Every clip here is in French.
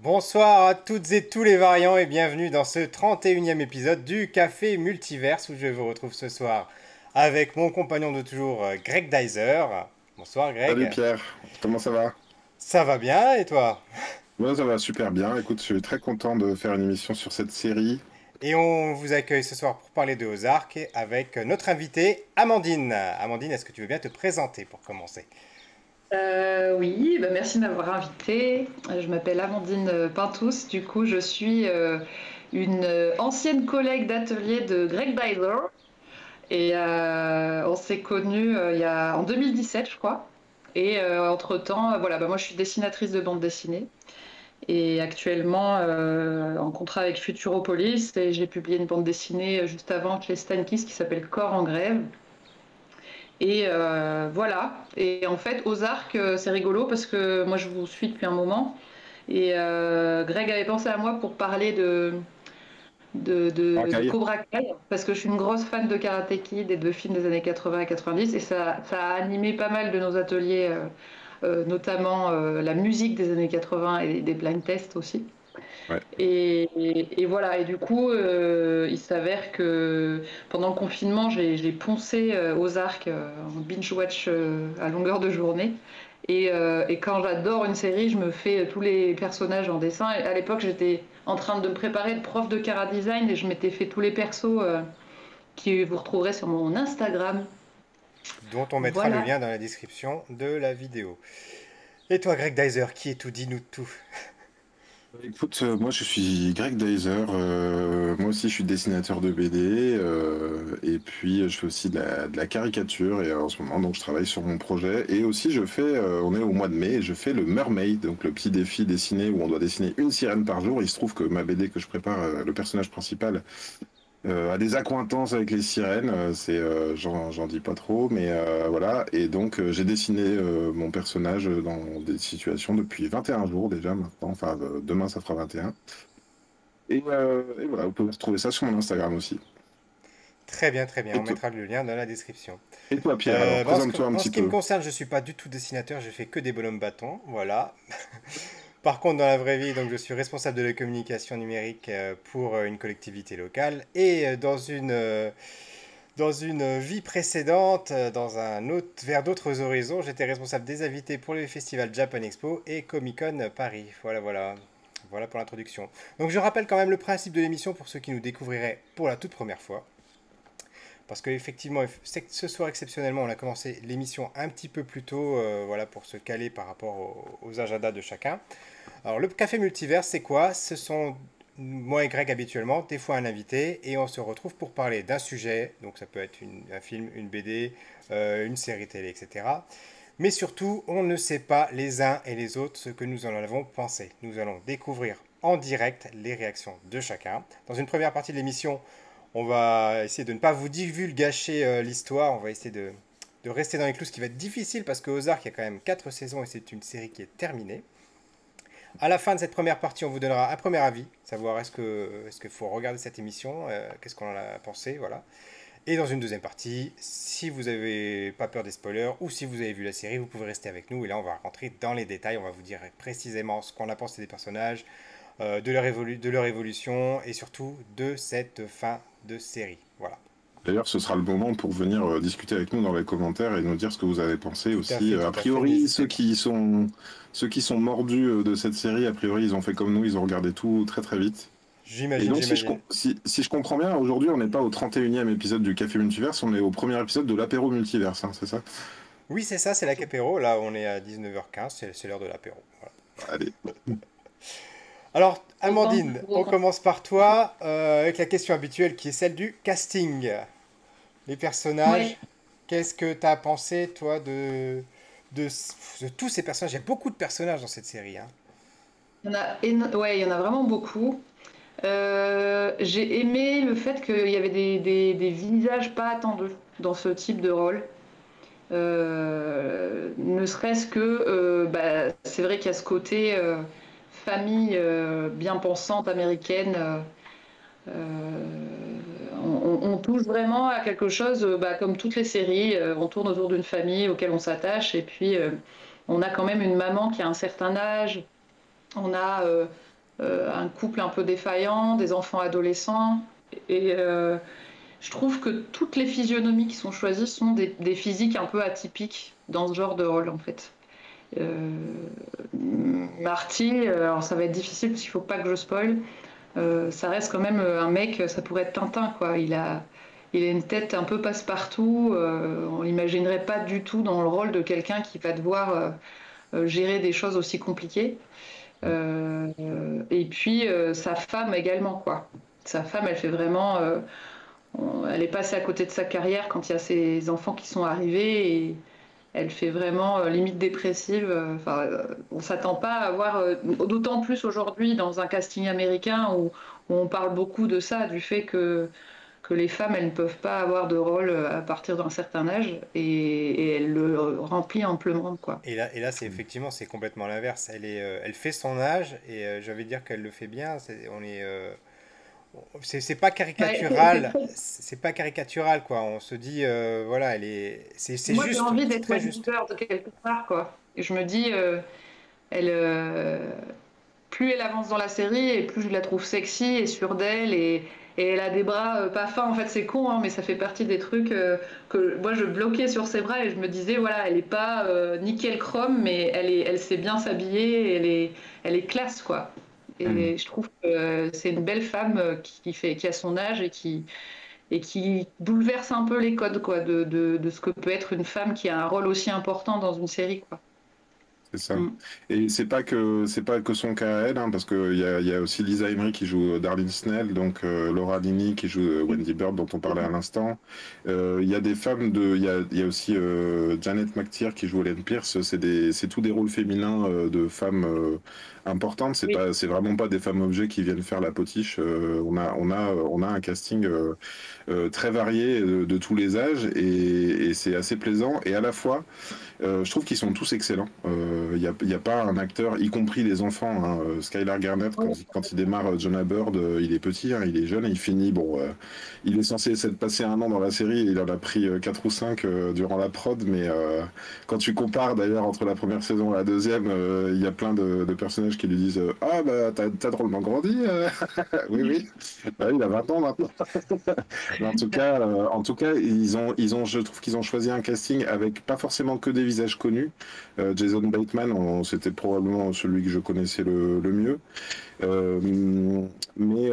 Bonsoir à toutes et tous les variants et bienvenue dans ce 31e épisode du Café Multiverse où je vous retrouve ce soir avec mon compagnon de toujours Greg Dyser. Bonsoir Salut Greg, Pierre, comment ça va? ça va bien et toi? Moi ça va super bien. Écoute, je suis très content de faire une émission sur cette série. Et on vous accueille ce soir pour parler de Ozark avec notre invitée Amandine. Amandine, est-ce que tu veux bien te présenter pour commencer? Oui, bah merci de m'avoir invitée. Je m'appelle Amandine Pintous. Du coup, je suis une ancienne collègue d'atelier de Greg Dyler. Et on s'est connus en 2017, je crois. Et entre-temps, voilà, bah moi je suis dessinatrice de bande dessinée. Et actuellement en contrat avec Futuropolis. Et j'ai publié une bande dessinée juste avant chez Stan Kiss qui s'appelle Corps en grève. Et voilà. Et en fait, Ozark, c'est rigolo parce que moi, je vous suis depuis un moment. Et Greg avait pensé à moi pour parler de Racaille. Cobra Kai, parce que je suis une grosse fan de Karate Kid et de films des années 80 et 90. Et ça a animé pas mal de nos ateliers, notamment la musique des années 80 et des blind tests aussi. Ouais. Et voilà, et du coup, il s'avère que pendant le confinement, j'ai poncé Ozark en binge-watch à longueur de journée. Et quand j'adore une série, je me fais tous les personnages en dessin. Et à l'époque, j'étais en train de me préparer de prof de Cara Design et je m'étais fait tous les persos qui vous retrouverez sur mon Instagram. Dont on mettra le Voilà. lien dans la description de la vidéo. Et toi Greg Dyser, qui es tout, dis-nous tout. Écoute, moi je suis Greg Dyser. Moi aussi je suis dessinateur de BD. Et puis je fais aussi de la caricature. Et en ce moment donc je travaille sur mon projet. Et aussi je fais, on est au mois de mai, et je fais le Mermaid, donc le petit défi dessiné où on doit dessiner une sirène par jour. Il se trouve que ma BD que je prépare, le personnage principal à des accointances avec les sirènes, j'en dis pas trop, mais voilà. Et donc j'ai dessiné mon personnage dans des situations depuis 21 jours déjà maintenant, enfin demain ça fera 21. Et voilà, vous pouvez retrouver ça sur mon Instagram aussi. Très bien, Et on toi, mettra le lien dans la description. et toi Pierre, alors présente-toi un En petit ce qui me peu. concerne, je suis pas du tout dessinateur, je fais que des bonhommes bâtons, voilà. Par contre, dans la vraie vie, donc, je suis responsable de la communication numérique pour une collectivité locale et dans une vie précédente, vers d'autres horizons, j'étais responsable des invités pour le festival Japan Expo et Comic Con Paris. Voilà, voilà. Voilà pour l'introduction. Donc je rappelle quand même le principe de l'émission pour ceux qui nous découvriraient pour la toute première fois. Parce qu'effectivement, ce soir exceptionnellement, on a commencé l'émission un petit peu plus tôt, voilà, pour se caler par rapport aux agendas de chacun. Alors, le café multivers, c'est quoi? Ce sont moi et Greg habituellement, des fois un invité, et on se retrouve pour parler d'un sujet. Donc, ça peut être un film, une BD, une série télé, etc. Mais surtout, on ne sait pas les uns et les autres ce que nous en avons pensé. Nous allons découvrir en direct les réactions de chacun. Dans une première partie de l'émission, on va essayer de ne pas vous divulgacher l'histoire. On va essayer de rester dans les clous, ce qui va être difficile parce que Ozark, il y a quand même 4 saisons et c'est une série qui est terminée. À la fin de cette première partie, on vous donnera un premier avis, savoir est-ce qu'il faut regarder cette émission, qu'est-ce qu'on en a pensé, voilà. Et dans une deuxième partie, si vous n'avez pas peur des spoilers ou si vous avez vu la série, vous pouvez rester avec nous et là on va rentrer dans les détails, on va vous dire précisément ce qu'on a pensé des personnages, de leur évolution et surtout de cette fin de série. Voilà. D'ailleurs, ce sera le moment pour venir discuter avec nous dans les commentaires et nous dire ce que vous avez pensé aussi. A Tout à fait, priori, n'hésitez pas. ceux qui sont mordus de cette série, a priori, ils ont fait comme nous, ils ont regardé tout très très vite. Et J'imagine, donc, j'imagine. si je comprends bien, aujourd'hui, on n'est pas au 31e épisode du Café Multiverse, on est au premier épisode de l'apéro Multiverse, hein, c'est ça? Oui, c'est ça, c'est l'apéro. Là, on est à 19h15, c'est l'heure de l'apéro. Voilà. Allez. Alors, Autant, Amandine, on autant. commence par toi avec la question habituelle qui est celle du casting. Les Ouais, personnages, qu'est-ce que tu as pensé, toi, de, de tous ces personnages? Il y a beaucoup de personnages dans cette série, hein. ouais, il y en a vraiment beaucoup. J'ai aimé le fait qu'il y avait des visages pas attendus dans ce type de rôle. Ne serait-ce que, bah, c'est vrai qu'il y a ce côté famille bien pensante américaine. On touche vraiment à quelque chose, bah, comme toutes les séries, on tourne autour d'une famille auquel on s'attache et puis on a quand même une maman qui a un certain âge, on a un couple un peu défaillant, des enfants adolescents. Et je trouve que toutes les physionomies qui sont choisies sont des physiques un peu atypiques dans ce genre de rôle, en fait. Euh, Marty, alors ça va être difficile parce qu'il faut pas que je spoil. Ça reste quand même un mec, ça pourrait être Tintin, quoi. Il a une tête un peu passe-partout. On l'imaginerait pas du tout dans le rôle de quelqu'un qui va devoir gérer des choses aussi compliquées. Et puis sa femme également, quoi. Sa femme, elle fait vraiment. Elle est passée à côté de sa carrière quand il y a ses enfants qui sont arrivés et elle fait vraiment limite dépressive. Enfin, on s'attend pas à voir, d'autant plus aujourd'hui dans un casting américain où on parle beaucoup de ça, du fait que les femmes, elles ne peuvent pas avoir de rôle à partir d'un certain âge et elle le remplit amplement, quoi. Et là c'est effectivement, c'est complètement l'inverse. Elle fait son âge et je vais dire qu'elle le fait bien. C'est pas caricatural, c'est pas caricatural quoi. On se dit, voilà, c'est Moi, j'ai juste, envie c'est d'être très Wendy juste. Bird quelque part, quoi. Et je me dis, elle, plus elle avance dans la série et plus je la trouve sexy et sûre d'elle et elle a des bras pas fins. En fait, c'est con, hein, mais ça fait partie des trucs que moi je bloquais sur ses bras et je me disais, voilà, elle est pas nickel chrome, mais elle sait bien s'habiller, elle est classe, quoi. Mm. Et je trouve que c'est une belle femme qui a son âge et qui bouleverse un peu les codes, quoi, de ce que peut être une femme qui a un rôle aussi important dans une série, quoi. C'est ça. Mm. Et c'est pas que son cas à elle, hein, parce qu'il y a aussi Lisa Emery qui joue Darlene Snell, donc Laura Linney qui joue Wendy Bird dont on parlait à l'instant. Il y a des femmes il y a aussi Janet McTeer qui joue Ellen Pierce. C'est tous des rôles féminins de femmes importantes. Oui. C'est vraiment pas des femmes objets qui viennent faire la potiche. On a un casting très varié de tous les âges et c'est assez plaisant. Et à la fois je trouve qu'ils sont tous excellents. Il y a pas un acteur, y compris les enfants, hein, Skylar Garnett, quand il démarre Jonah Bird, il est petit, hein, il est jeune, il finit. Bon, il est censé s'être passé un an dans la série, et il en a pris 4 ou 5 durant la prod, mais quand tu compares d'ailleurs entre la première saison et la deuxième, il y a plein de personnages qui lui disent ah bah t'as drôlement grandi. Oui, oui. Bah, il a 20 ans maintenant. Mais en tout cas, je trouve qu'ils ont choisi un casting avec pas forcément que des visages connus. Jason Bateman, c'était probablement celui que je connaissais le mieux. Euh, mais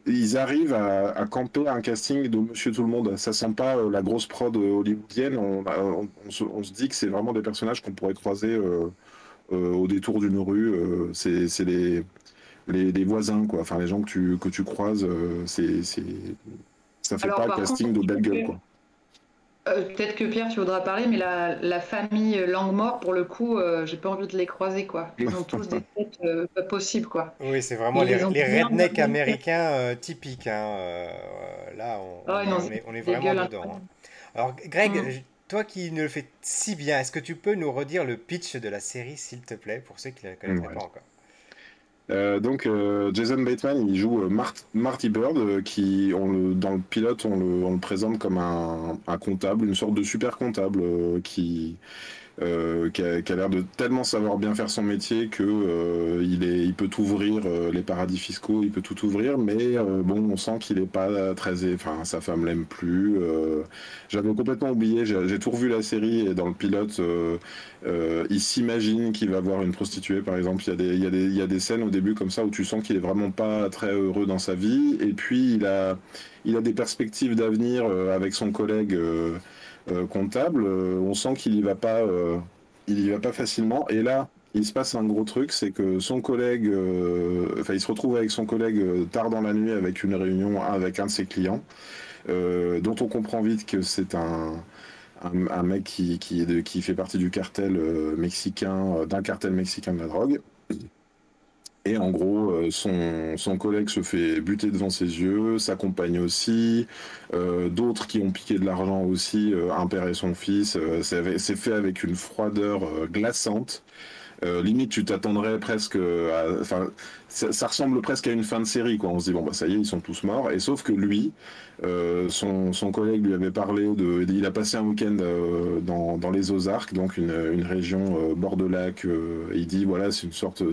ils arrivent à camper un casting de Monsieur Tout le Monde. Ça sent pas la grosse prod hollywoodienne. On se dit que c'est vraiment des personnages qu'on pourrait croiser au détour d'une rue. C'est les voisins, quoi. Enfin, les gens que tu croises. Ça fait Alors, pas par contre, casting de belle gueule, quoi. peut-être que Pierre, tu voudras parler, mais la famille Langmore, pour le coup, j'ai pas envie de les croiser, quoi. Ils ont tous des têtes pas possibles, quoi. Oui, c'est vraiment Ils les ont les bien rednecks bien fait. américains typiques, hein. Là, Oh, ils ont on est des vraiment gueules dedans, hein. incroyables. Alors, Greg, Mm. toi qui ne le fais si bien, est-ce que tu peux nous redire le pitch de la série, s'il te plaît, pour ceux qui ne la connaîtraient Ouais. pas encore? Donc Jason Bateman, il joue Marty Bird, dans le pilote, on le présente comme un comptable, une sorte de super comptable qui a l'air de tellement savoir bien faire son métier que il peut ouvrir les paradis fiscaux, il peut tout ouvrir, mais bon, on sent qu'il est pas très, enfin, sa femme l'aime plus. J'avais complètement oublié, j'ai tout revu la série et dans le pilote, il s'imagine qu'il va voir une prostituée, par exemple. Il y a des scènes au début comme ça où tu sens qu'il est vraiment pas très heureux dans sa vie, et puis il a des perspectives d'avenir avec son collègue. Comptable, on sent qu'il y va pas facilement. Et là, il se passe un gros truc, c'est que son collègue, enfin, il se retrouve avec son collègue tard dans la nuit avec une réunion avec un de ses clients, dont on comprend vite que c'est un mec qui fait partie du cartel mexicain, d'un cartel mexicain de la drogue. Et en gros, son collègue se fait buter devant ses yeux, sa compagne aussi, d'autres qui ont piqué de l'argent aussi, un père et son fils. C'est fait avec une froideur glaçante. Limite, tu t'attendrais presque à. Enfin, ça ressemble presque à une fin de série, quoi. On se dit, bon, bah ça y est, ils sont tous morts. Et sauf que lui, son collègue lui avait parlé de. Il a passé un week-end dans les Ozarks, donc une région bord de lac. Et il dit, voilà, c'est une sorte.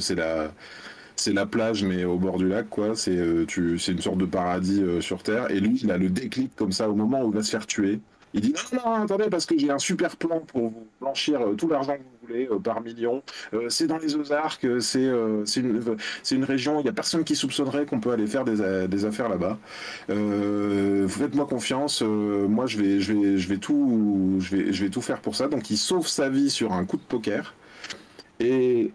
c'est la plage, mais au bord du lac, quoi. C'est une sorte de paradis sur Terre. Et lui, il a le déclic comme ça au moment où il va se faire tuer. Il dit non, non, attendez, parce que j'ai un super plan pour vous blanchir tout l'argent que vous voulez par million. C'est dans les Ozarks, c'est une région, il n'y a personne qui soupçonnerait qu'on peut aller faire des affaires là-bas. Faites-moi confiance, moi je vais tout faire pour ça. Donc il sauve sa vie sur un coup de poker. Et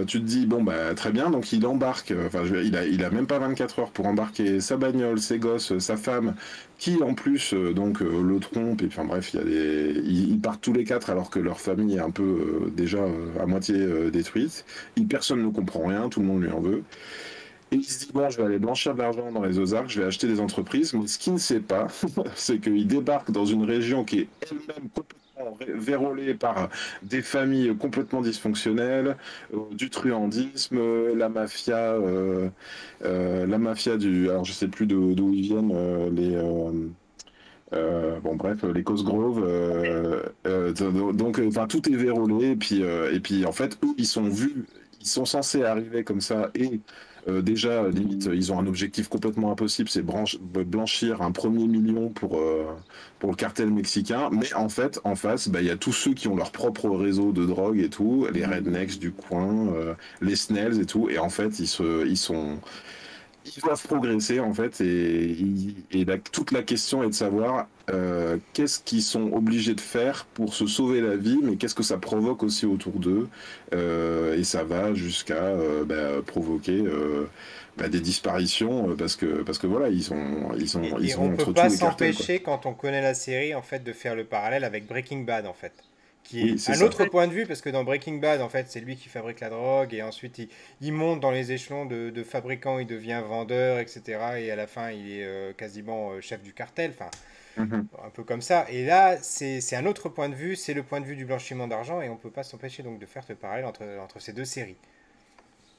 tu te dis, bon, bah, très bien, donc il embarque, il a même pas 24 heures pour embarquer sa bagnole, ses gosses, sa femme, qui en plus, le trompe, et puis, enfin bref, ils partent tous les quatre alors que leur famille est un peu déjà à moitié détruite. Personne ne comprend rien, tout le monde lui en veut. Et il se dit, bon, je vais aller blanchir de l'argent dans les Ozarks, je vais acheter des entreprises. Mais ce qu'il ne sait pas, c'est qu'il débarque dans une région qui est elle-même complètement vérolée par des familles complètement dysfonctionnelles, du truandisme, la mafia du... Alors, je sais plus d'où ils viennent, bon bref, les Cosgrove, enfin tout est vérolé et puis en fait eux ils sont censés arriver comme ça et déjà limite ils ont un objectif complètement impossible, c'est blanchir un premier million pour le cartel mexicain, mais en fait en face bah, il y a tous ceux qui ont leur propre réseau de drogue et tout, les rednecks du coin, les Snells et tout, et en fait ils doivent progresser en fait toute la question est de savoir qu'est-ce qu'ils sont obligés de faire pour se sauver la vie, mais qu'est-ce que ça provoque aussi autour d'eux, et ça va jusqu'à provoquer des disparitions parce que voilà ils Et sont on peut entre pas tous les cartels quoi. s'empêcher, quand on connaît la série, en fait, de faire le parallèle avec Breaking Bad, en fait. Qui Oui est c'est un ça. autre point de vue, parce que dans Breaking Bad, en fait, c'est lui qui fabrique la drogue, et ensuite il monte dans les échelons de fabricant, il devient vendeur, etc. Et à la fin, il est quasiment chef du cartel, enfin, Mhm. un peu comme ça. Et là, c'est un autre point de vue, c'est le point de vue du blanchiment d'argent, et on peut pas s'empêcher donc de faire ce parallèle entre ces deux séries.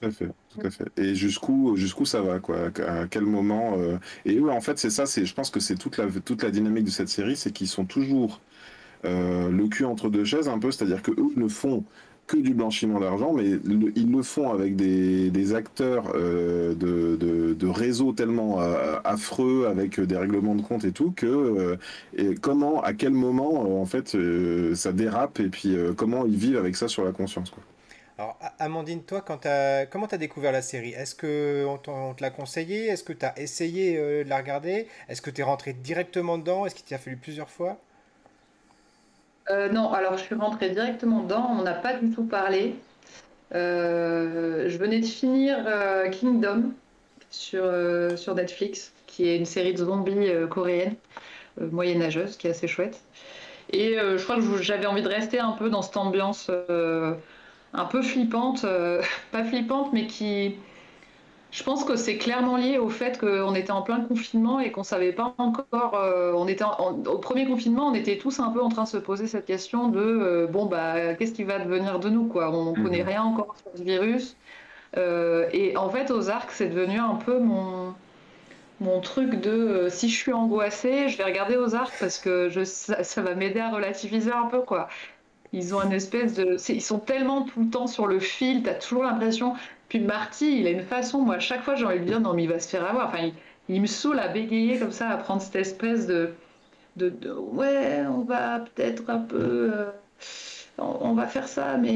Tout à fait, tout à fait. Et jusqu'où ça va, quoi? À quel moment Et eux, en fait, c'est ça. Je pense que c'est toute la dynamique de cette série, c'est qu'ils sont toujours le cul entre deux chaises, un peu. C'est-à-dire que eux ne font que du blanchiment d'argent, mais ils le font avec des acteurs de réseaux tellement affreux, avec des règlements de compte et tout, et à quel moment, en fait, ça dérape, et puis comment ils vivent avec ça sur la conscience, quoi. Alors, Amandine, toi, comment t'as découvert la série? Est-ce que on te l'a conseillé? Est-ce que t'as essayé de la regarder? Est-ce que t'es rentré directement dedans? Est-ce qu'il t'y a fallu plusieurs fois? Non, alors je suis rentrée directement dedans, on n'a pas du tout parlé. Je venais de finir Kingdom sur Netflix, qui est une série de zombies coréenne, moyenâgeuse, qui est assez chouette. Et je crois que j'avais envie de rester un peu dans cette ambiance un peu flippante, pas flippante, mais qui, je pense que c'est clairement lié au fait qu'on était en plein confinement et qu'on savait pas encore. Au premier confinement, on était tous un peu en train de se poser cette question de bon bah qu'est-ce qui va devenir de nous quoi. On connaît Mhm. rien encore sur ce virus. Et en fait, aux arcs, c'est devenu un peu mon truc de si je suis angoissée, je vais regarder aux arcs parce que ça va m'aider à relativiser un peu quoi. Ils ont une espèce de. Ils sont tellement tout le temps sur le fil, t'as toujours l'impression. Puis Marty, il a une façon, moi, à chaque fois, j'ai envie de dire, non, mais il va se faire avoir. Enfin, il me saoule à bégayer comme ça, à prendre cette espèce ouais, on va peut-être un peu. On va faire ça, mais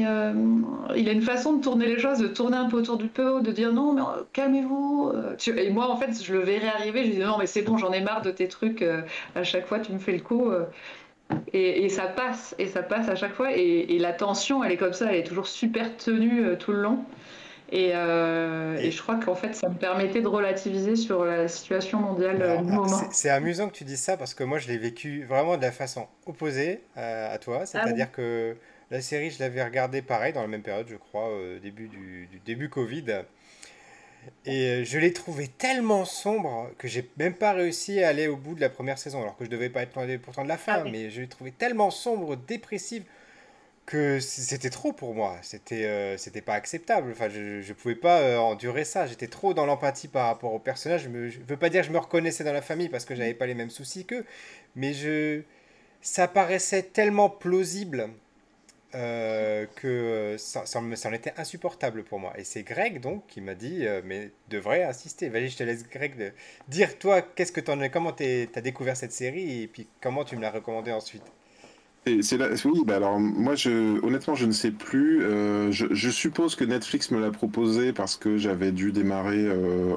il a une façon de tourner les choses, de tourner un peu autour du pot, de dire non, mais calmez-vous. Et moi, en fait, je le verrai arriver, je dis non, mais c'est bon, j'en ai marre de tes trucs. À chaque fois, tu me fais le coup. Et ça passe à chaque fois. Et la tension, elle est comme ça, elle est toujours super tenue tout le long. Et Et je crois qu'en fait, ça me permettait de relativiser sur la situation mondiale alors, du moment. c'est amusant que tu dises ça parce que moi, je l'ai vécu vraiment de la façon opposée à toi. Ah bon. C'est-à-dire que la série, je l'avais regardée pareil, dans la même période, je crois, début du début Covid. Et je l'ai trouvé tellement sombre que j'ai même pas réussi à aller au bout de la première saison, alors que je devais pas être loin pourtant de la Ah fin, oui. mais je l'ai trouvé tellement sombre, dépressive, que c'était trop pour moi. C'était pas acceptable. Enfin, je pouvais pas endurer ça. J'étais trop dans l'empathie par rapport au personnage. Je veux pas dire que je me reconnaissais dans la famille parce que j'avais pas les mêmes soucis qu'eux, mais ça paraissait tellement plausible que ça en était insupportable pour moi. Et c'est Greg donc qui m'a dit, mais devrais insister. Vas-y, je te laisse Greg dire toi qu'est-ce que comment t'as découvert cette série et puis comment tu me l'as recommandé ensuite. Oui, bah alors moi honnêtement je ne sais plus. Je suppose que Netflix me l'a proposé parce que j'avais dû démarrer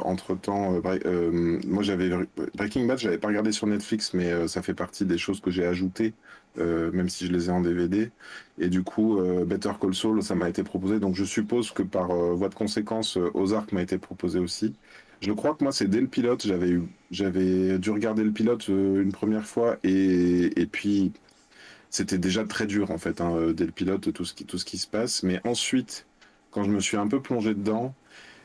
entre-temps. Moi j'avais Breaking Bad, j'avais pas regardé sur Netflix, mais ça fait partie des choses que j'ai ajoutées, même si je les ai en DVD. Et du coup, Better Call Saul, ça m'a été proposé. Donc je suppose que par voie de conséquence, Ozark m'a été proposé aussi. Je crois que moi c'est dès le pilote, j'avais dû regarder le pilote une première fois et puis c'était déjà très dur en fait, hein, dès le pilote, tout ce qui se passe. Mais ensuite, quand je me suis un peu plongé dedans,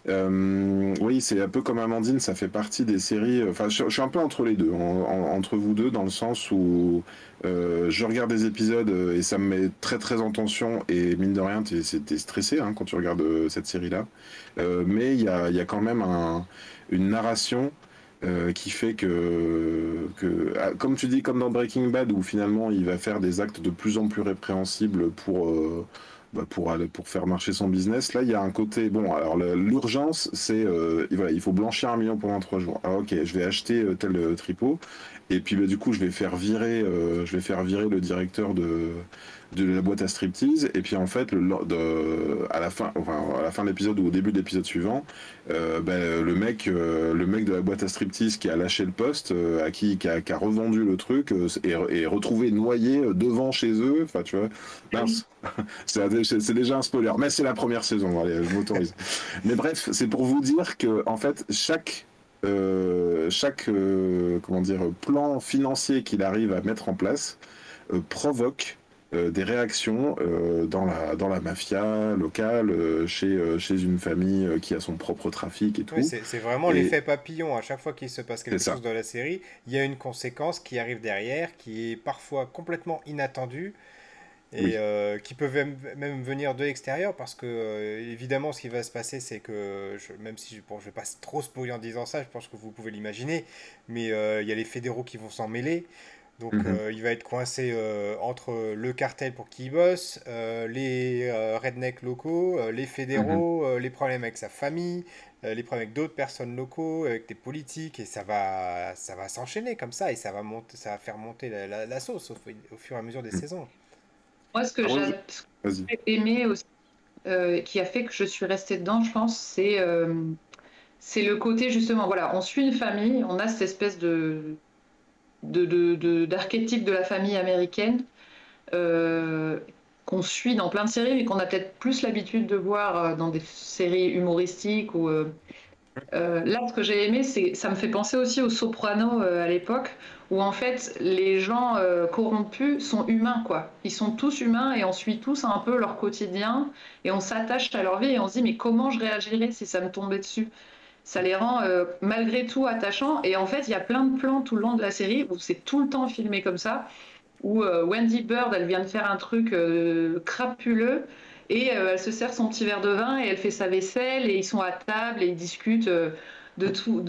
oui, c'est un peu comme Amandine, ça fait partie des séries. Enfin, je suis un peu entre les deux, entre vous deux, dans le sens où je regarde des épisodes et ça me met très très en tension. Et mine de rien, t'es stressé hein, quand tu regardes cette série-là. Mais il y a quand même une narration qui fait comme tu dis, comme dans Breaking Bad, où finalement il va faire des actes de plus en plus répréhensibles pour faire marcher son business. Là, il y a un côté, bon, alors l'urgence, c'est, voilà, il faut blanchir 1 million pendant 3 jours. Ah ok, je vais acheter tel tripot, et puis du coup, je vais faire virer le directeur de la boîte à striptease, et puis en fait, à la fin, enfin, à la fin de l'épisode ou au début de l'épisode suivant, le mec de la boîte à striptease qui a lâché le poste, qui a revendu le truc, est retrouvé noyé devant chez eux. Enfin, tu vois, mince, c'est déjà un spoiler, mais c'est la première saison. Allez, je m'autorise. Mais bref, c'est pour vous dire que en fait, chaque comment dire, plan financier qu'il arrive à mettre en place provoque des réactions dans la mafia locale, chez une famille qui a son propre trafic et Oui, tout. c'est vraiment Et l'effet papillon. À chaque fois qu'il se passe c'est quelque ça. chose dans la série, il y a une conséquence qui arrive derrière, qui est parfois complètement inattendue et Oui. qui peut même venir de l'extérieur parce que évidemment ce qui va se passer c'est que même si bon, je vais pas trop spoiler en disant ça, je pense que vous pouvez l'imaginer, mais il y a les fédéraux qui vont s'en mêler. Donc Mhm. il va être coincé entre le cartel pour qui il bosse, les rednecks locaux, les Mhm. fédéraux, les problèmes avec sa famille, les problèmes avec d'autres personnes locaux, avec des politiques, et ça va s'enchaîner comme ça, et ça va faire monter la sauce au fur et à mesure des Mhm. saisons. Moi, Ah ouais, ce que vas-y. j'ai aimé aussi, qui a fait que je suis restée dedans, je pense, c'est le côté justement, voilà, on suit une famille, on a cette espèce d'archétype de la famille américaine euh, qu'on suit dans plein de séries, mais qu'on a peut-être plus l'habitude de voir dans des séries humoristiques là, ce que j'ai aimé, ça me fait penser aussi aux Sopranos à l'époque, où en fait les gens corrompus sont humains, quoi. Ils sont tous humains et on suit tous un peu leur quotidien et on s'attache à leur vie et on se dit mais comment je réagirais si ça me tombait dessus? Ça les rend malgré tout attachants et en fait il y a plein de plans tout le long de la série où c'est tout le temps filmé comme ça où Wendy Bird, elle vient de faire un truc crapuleux et elle se sert son petit verre de vin et elle fait sa vaisselle et ils sont à table et ils discutent de tout.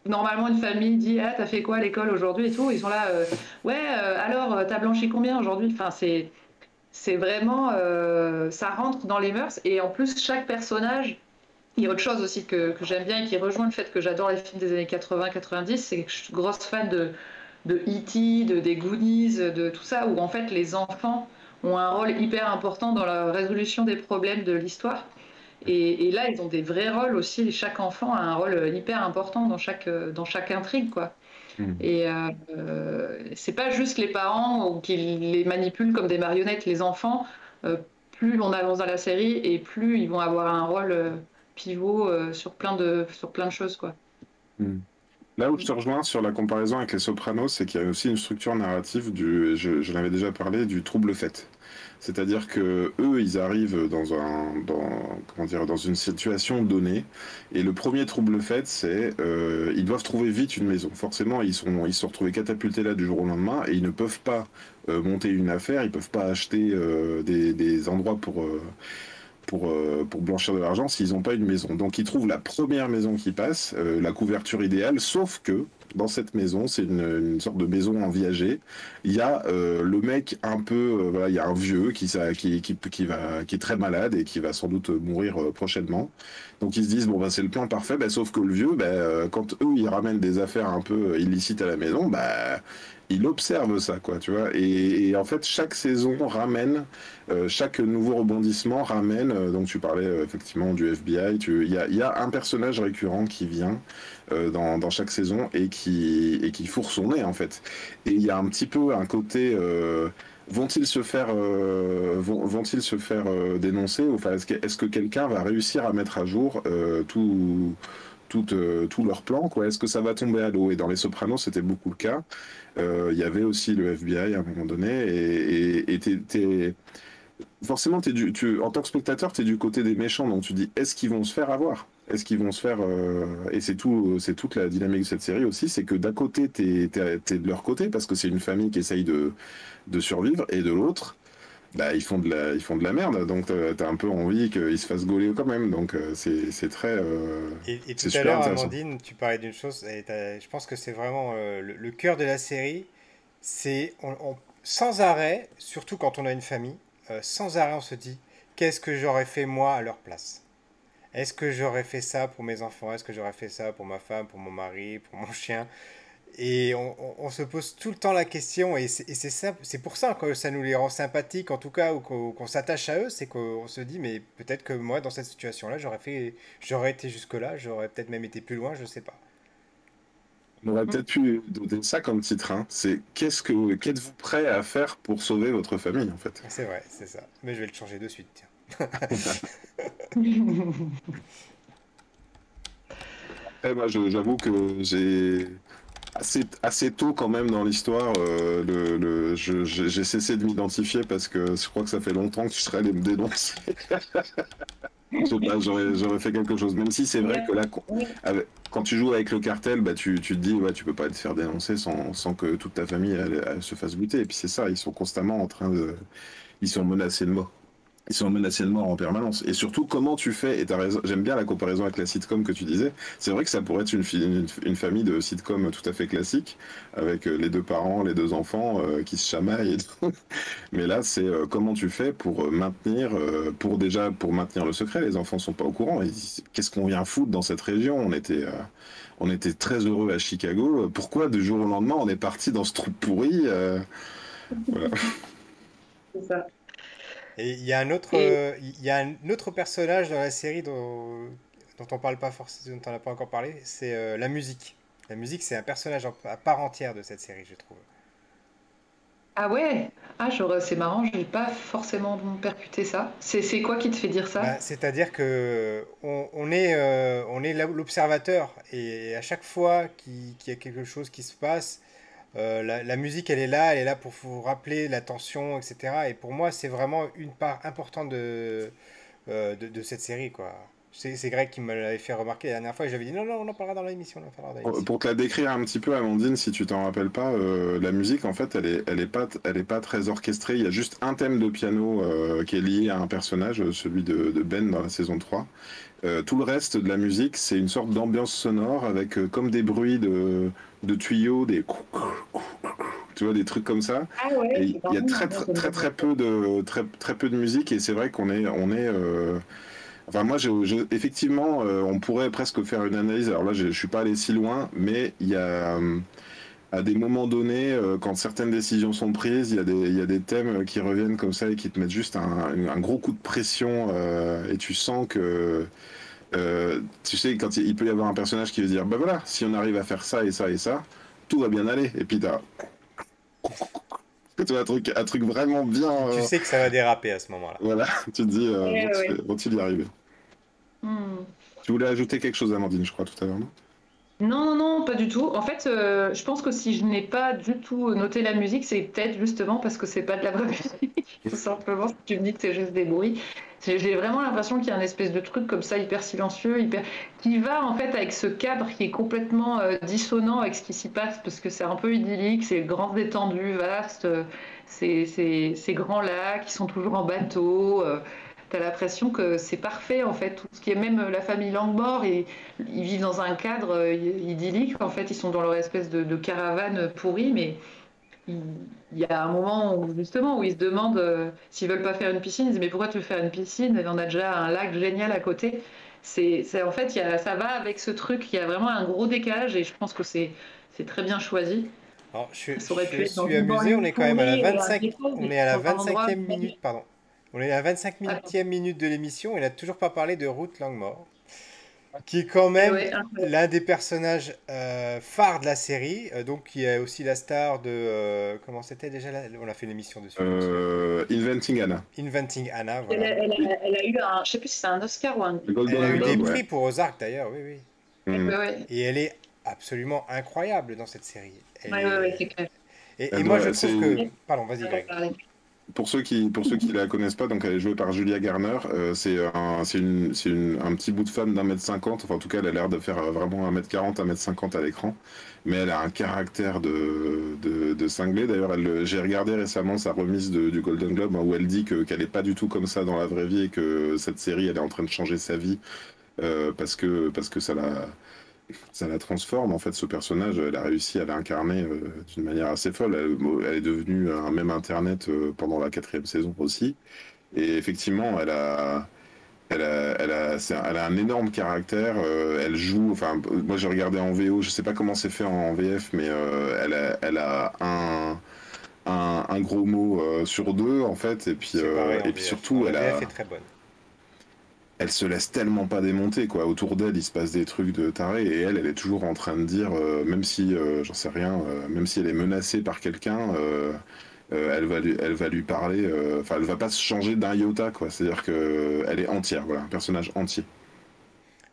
Normalement, une famille dit ah t'as fait quoi à l'école aujourd'hui et tout. Ils sont là ouais alors t'as blanchi combien aujourd'hui. Enfin c'est vraiment ça rentre dans les mœurs et en plus chaque personnage. Il y a autre chose aussi que j'aime bien et qui rejoint le fait que j'adore les films des années 80-90, c'est que je suis grosse fan de E.T., des Goonies, de tout ça, où en fait les enfants ont un rôle hyper important dans la résolution des problèmes de l'histoire. Et là, ils ont des vrais rôles aussi. Chaque enfant a un rôle hyper important dans chaque intrigue, quoi. Mhm. Et c'est pas juste les parents ou qui les manipulent comme des marionnettes. Les enfants, plus on avance dans la série et plus ils vont avoir un rôle pivot sur plein de choses, quoi. Mhm. Là où je te rejoins sur la comparaison avec les Sopranos, c'est qu'il y a aussi une structure narrative je l'avais déjà parlé, du trouble fait. C'est-à-dire que eux, ils arrivent comment dire, dans une situation donnée, et le premier trouble fait, c'est ils doivent trouver vite une maison. Forcément, ils se sont retrouvés catapultés là du jour au lendemain, et ils ne peuvent pas monter une affaire, ils peuvent pas acheter des endroits pour blanchir de l'argent s'ils n'ont pas une maison. Donc ils trouvent la première maison qui passe, la couverture idéale, sauf que dans cette maison, c'est une sorte de maison en viager. Il y a le mec un peu, voilà, il y a un vieux qui est très malade et qui va sans doute mourir prochainement. Donc ils se disent bon bah c'est le plan parfait, bah, sauf que le vieux, bah, quand eux ils ramènent des affaires un peu illicites à la maison, bah il observe ça quoi, tu vois. Et en fait chaque saison ramène, chaque nouveau rebondissement ramène. Donc tu parlais effectivement du FBI, il y a un personnage récurrent qui vient dans chaque saison et qui fourre son nez en fait. Et il y a un petit peu un côté vont-ils se faire vont-ils se faire dénoncer, enfin est-ce que quelqu'un va réussir à mettre à jour tout leur plan quoi, est-ce que ça va tomber à l'eau? Et dans Les Sopranos c'était beaucoup le cas. Il y avait aussi le FBI à un moment donné et forcément, en tant que spectateur, tu es du côté des méchants, donc tu dis, est-ce qu'ils vont se faire avoir? Est-ce qu'ils vont se faire... Et c'est toute la dynamique de cette série aussi, c'est que d'un côté, t'es de leur côté, parce que c'est une famille qui essaye de survivre, et de l'autre, bah, ils font de la merde, donc t'as un peu envie qu'ils se fassent gauler quand même, donc c'est très... Et tout c'est à super l'heure, intéressant. Amandine, tu parlais d'une chose, je pense que c'est vraiment le cœur de la série, c'est sans arrêt, surtout quand on a une famille, sans arrêt on se dit, qu'est-ce que j'aurais fait moi à leur place? Est-ce que j'aurais fait ça pour mes enfants? Est-ce que j'aurais fait ça pour ma femme, pour mon mari, pour mon chien? Et on se pose tout le temps la question, et c'est ça, c'est pour ça que ça nous les rend sympathiques, en tout cas, ou qu'on s'attache à eux, c'est qu'on se dit, mais peut-être que moi, dans cette situation-là, j'aurais été jusque-là, j'aurais peut-être même été plus loin, je sais pas. On aurait peut-être pu donner ça comme titre, hein. C'est qu'êtes-vous prêt à faire pour sauver votre famille, en fait? C'est vrai, c'est ça. Mais je vais le changer de suite, tiens. Eh ben, j'avoue que j'ai assez tôt quand même dans l'histoire, j'ai cessé de m'identifier parce que je crois que ça fait longtemps que je serais allé me dénoncer. Je sais pas, j'aurais fait quelque chose. Même si c'est vrai Ouais, que là, ouais. quand tu joues avec le cartel, bah, tu te dis, ouais, tu peux pas te faire dénoncer sans que toute ta famille elle se fasse buter. Et puis c'est ça, ils sont constamment en train de... Ils sont menacés de mort. Ils sont menacés de mort en permanence. Et surtout, comment tu fais, et t'as raison, j'aime bien la comparaison avec la sitcom que tu disais, c'est vrai que ça pourrait être une famille de sitcom tout à fait classique, avec les deux parents, les deux enfants qui se chamaillent et tout. Mais là, c'est comment tu fais pour maintenir, pour maintenir le secret, les enfants sont pas au courant. Qu'est-ce qu'on vient foutre dans cette région? On était très heureux à Chicago. Pourquoi du jour au lendemain on est parti dans ce trou pourri voilà. C'est ça. Et Et il y a un autre personnage dans la série dont on parle pas forcément, dont on n'a pas encore parlé, c'est la musique. La musique, c'est un personnage à part entière de cette série, je trouve. ah ouais, c'est marrant, j'ai pas forcément percuté ça. C'est quoi qui te fait dire ça? Bah, c'est-à-dire que on est l'observateur, et à chaque fois qu'il y a quelque chose qui se passe, la musique, elle est là pour vous rappeler la tension, etc. Et pour moi, c'est vraiment une part importante de cette série, quoi. C'est Greg qui me l'avait fait remarquer la dernière fois, et j'avais dit non, non, on en parlera dans l'émission, on en parlera dans l'émission. Pour te la décrire un petit peu, Amandine, si tu t'en rappelles pas, la musique, en fait, elle est pas très orchestrée. Il y a juste un thème de piano qui est lié à un personnage, celui de Ben dans la saison 3. Tout le reste de la musique, c'est une sorte d'ambiance sonore avec comme des bruits de tuyaux, tu vois, des trucs comme ça. Ah ouais, Et c'est il y a marrant, moi, ça me revient pas. très peu de musique et c'est vrai on est enfin moi effectivement on pourrait presque faire une analyse. Alors là je suis pas allé si loin, mais il y a à des moments donnés quand certaines décisions sont prises, il y a des thèmes qui reviennent comme ça et qui te mettent juste un gros coup de pression et tu sens que tu sais quand il peut y avoir un personnage qui veut dire bah voilà si on arrive à faire ça et ça et ça tout va bien aller et puis t'as tu vois, un truc vraiment bien. Tu sais que ça va déraper à ce moment-là. Voilà, tu te dis, Ouais, ouais. vont-ils y arriver? Hmm. Tu voulais ajouter quelque chose, Amandine, je crois, tout à l'heure, non? Non, non, non, pas du tout. En fait, je pense que si je n'ai pas du tout noté la musique, c'est peut-être justement parce que c'est pas de la vraie musique. Tout simplement, si tu me dis que c'est juste des bruits. J'ai vraiment l'impression qu'il y a un espèce de truc comme ça, hyper silencieux, hyper... qui va en fait avec ce cadre qui est complètement dissonant avec ce qui s'y passe, parce que c'est un peu idyllique, c'est grand étendu, vaste, ces grands lacs qui sont toujours en bateau. t'as l'impression que c'est parfait en fait. Tout ce qui est même la famille Langmore, et ils vivent dans un cadre idyllique. En fait, ils sont dans leur espèce de caravane pourrie, mais il, il y a un moment où, justement où ils se demandent s'ils veulent pas faire une piscine. Ils disent mais pourquoi tu veux faire une piscine? On a déjà un lac génial à côté. En fait, ça va avec ce truc. Il y a vraiment un gros décalage et je pense que c'est très bien choisi. Alors, Ça aurait je pu être dans suis une amusé, on banlieue est quand même à la pourrie, un 25, ghetto, on mais est à la dans un endroit. 25e minute, pardon. On est à la 25 Attends. e minute de l'émission et on n'a toujours pas parlé de Ruth Langmore, qui est quand même Ouais, incroyable. l'un des personnages phares de la série, donc qui est aussi la star de... comment c'était déjà là. On a fait l'émission dessus, je me souviens plus. Inventing Anna. Inventing Anna, Elle a, voilà. elle a- elle a eu un, je sais plus si c'est un Oscar ou un. Le Elle a Golden eu des Globe, ouais. prix pour Ozark d'ailleurs, oui, oui. Mm. Ouais, ouais, Et elle est absolument incroyable dans cette série. Elle ouais, ouais, est... ouais, c'est clair. Et Elle moi je doit, trouve que... c'est Pardon, vas-y On va Greg. parler. pour ceux qui la connaissent pas, donc elle est jouée par Julia Garner. Un petit bout de femme d'1m50. Enfin, en tout cas, elle a l'air de faire vraiment 1m40, 1m50 à l'écran. Mais elle a un caractère de cinglé. D'ailleurs, j'ai regardé récemment sa remise du Golden Globe, hein, où elle dit qu'elle est pas du tout comme ça dans la vraie vie et que cette série, elle est en train de changer sa vie parce que ça la transforme. En fait, ce personnage, elle a réussi à l'incarner d'une manière assez folle. Elle est devenue un même Internet pendant la 4e saison aussi. Et effectivement, elle a un énorme caractère. Elle joue. Enfin, moi, j'ai regardé en VO. Je sais pas comment c'est fait en VF, mais elle a un gros mot sur deux en fait. C'est pareil en Et puis VF. surtout, La VF est très bonne. elle se laisse tellement pas démonter, quoi. Autour d'elle, il se passe des trucs de taré, et elle est toujours en train de dire, même si, j'en sais rien, même si elle est menacée par quelqu'un, elle va lui parler, enfin, elle va pas se changer d'un iota, quoi. C'est-à-dire que elle est entière, voilà, un personnage entier.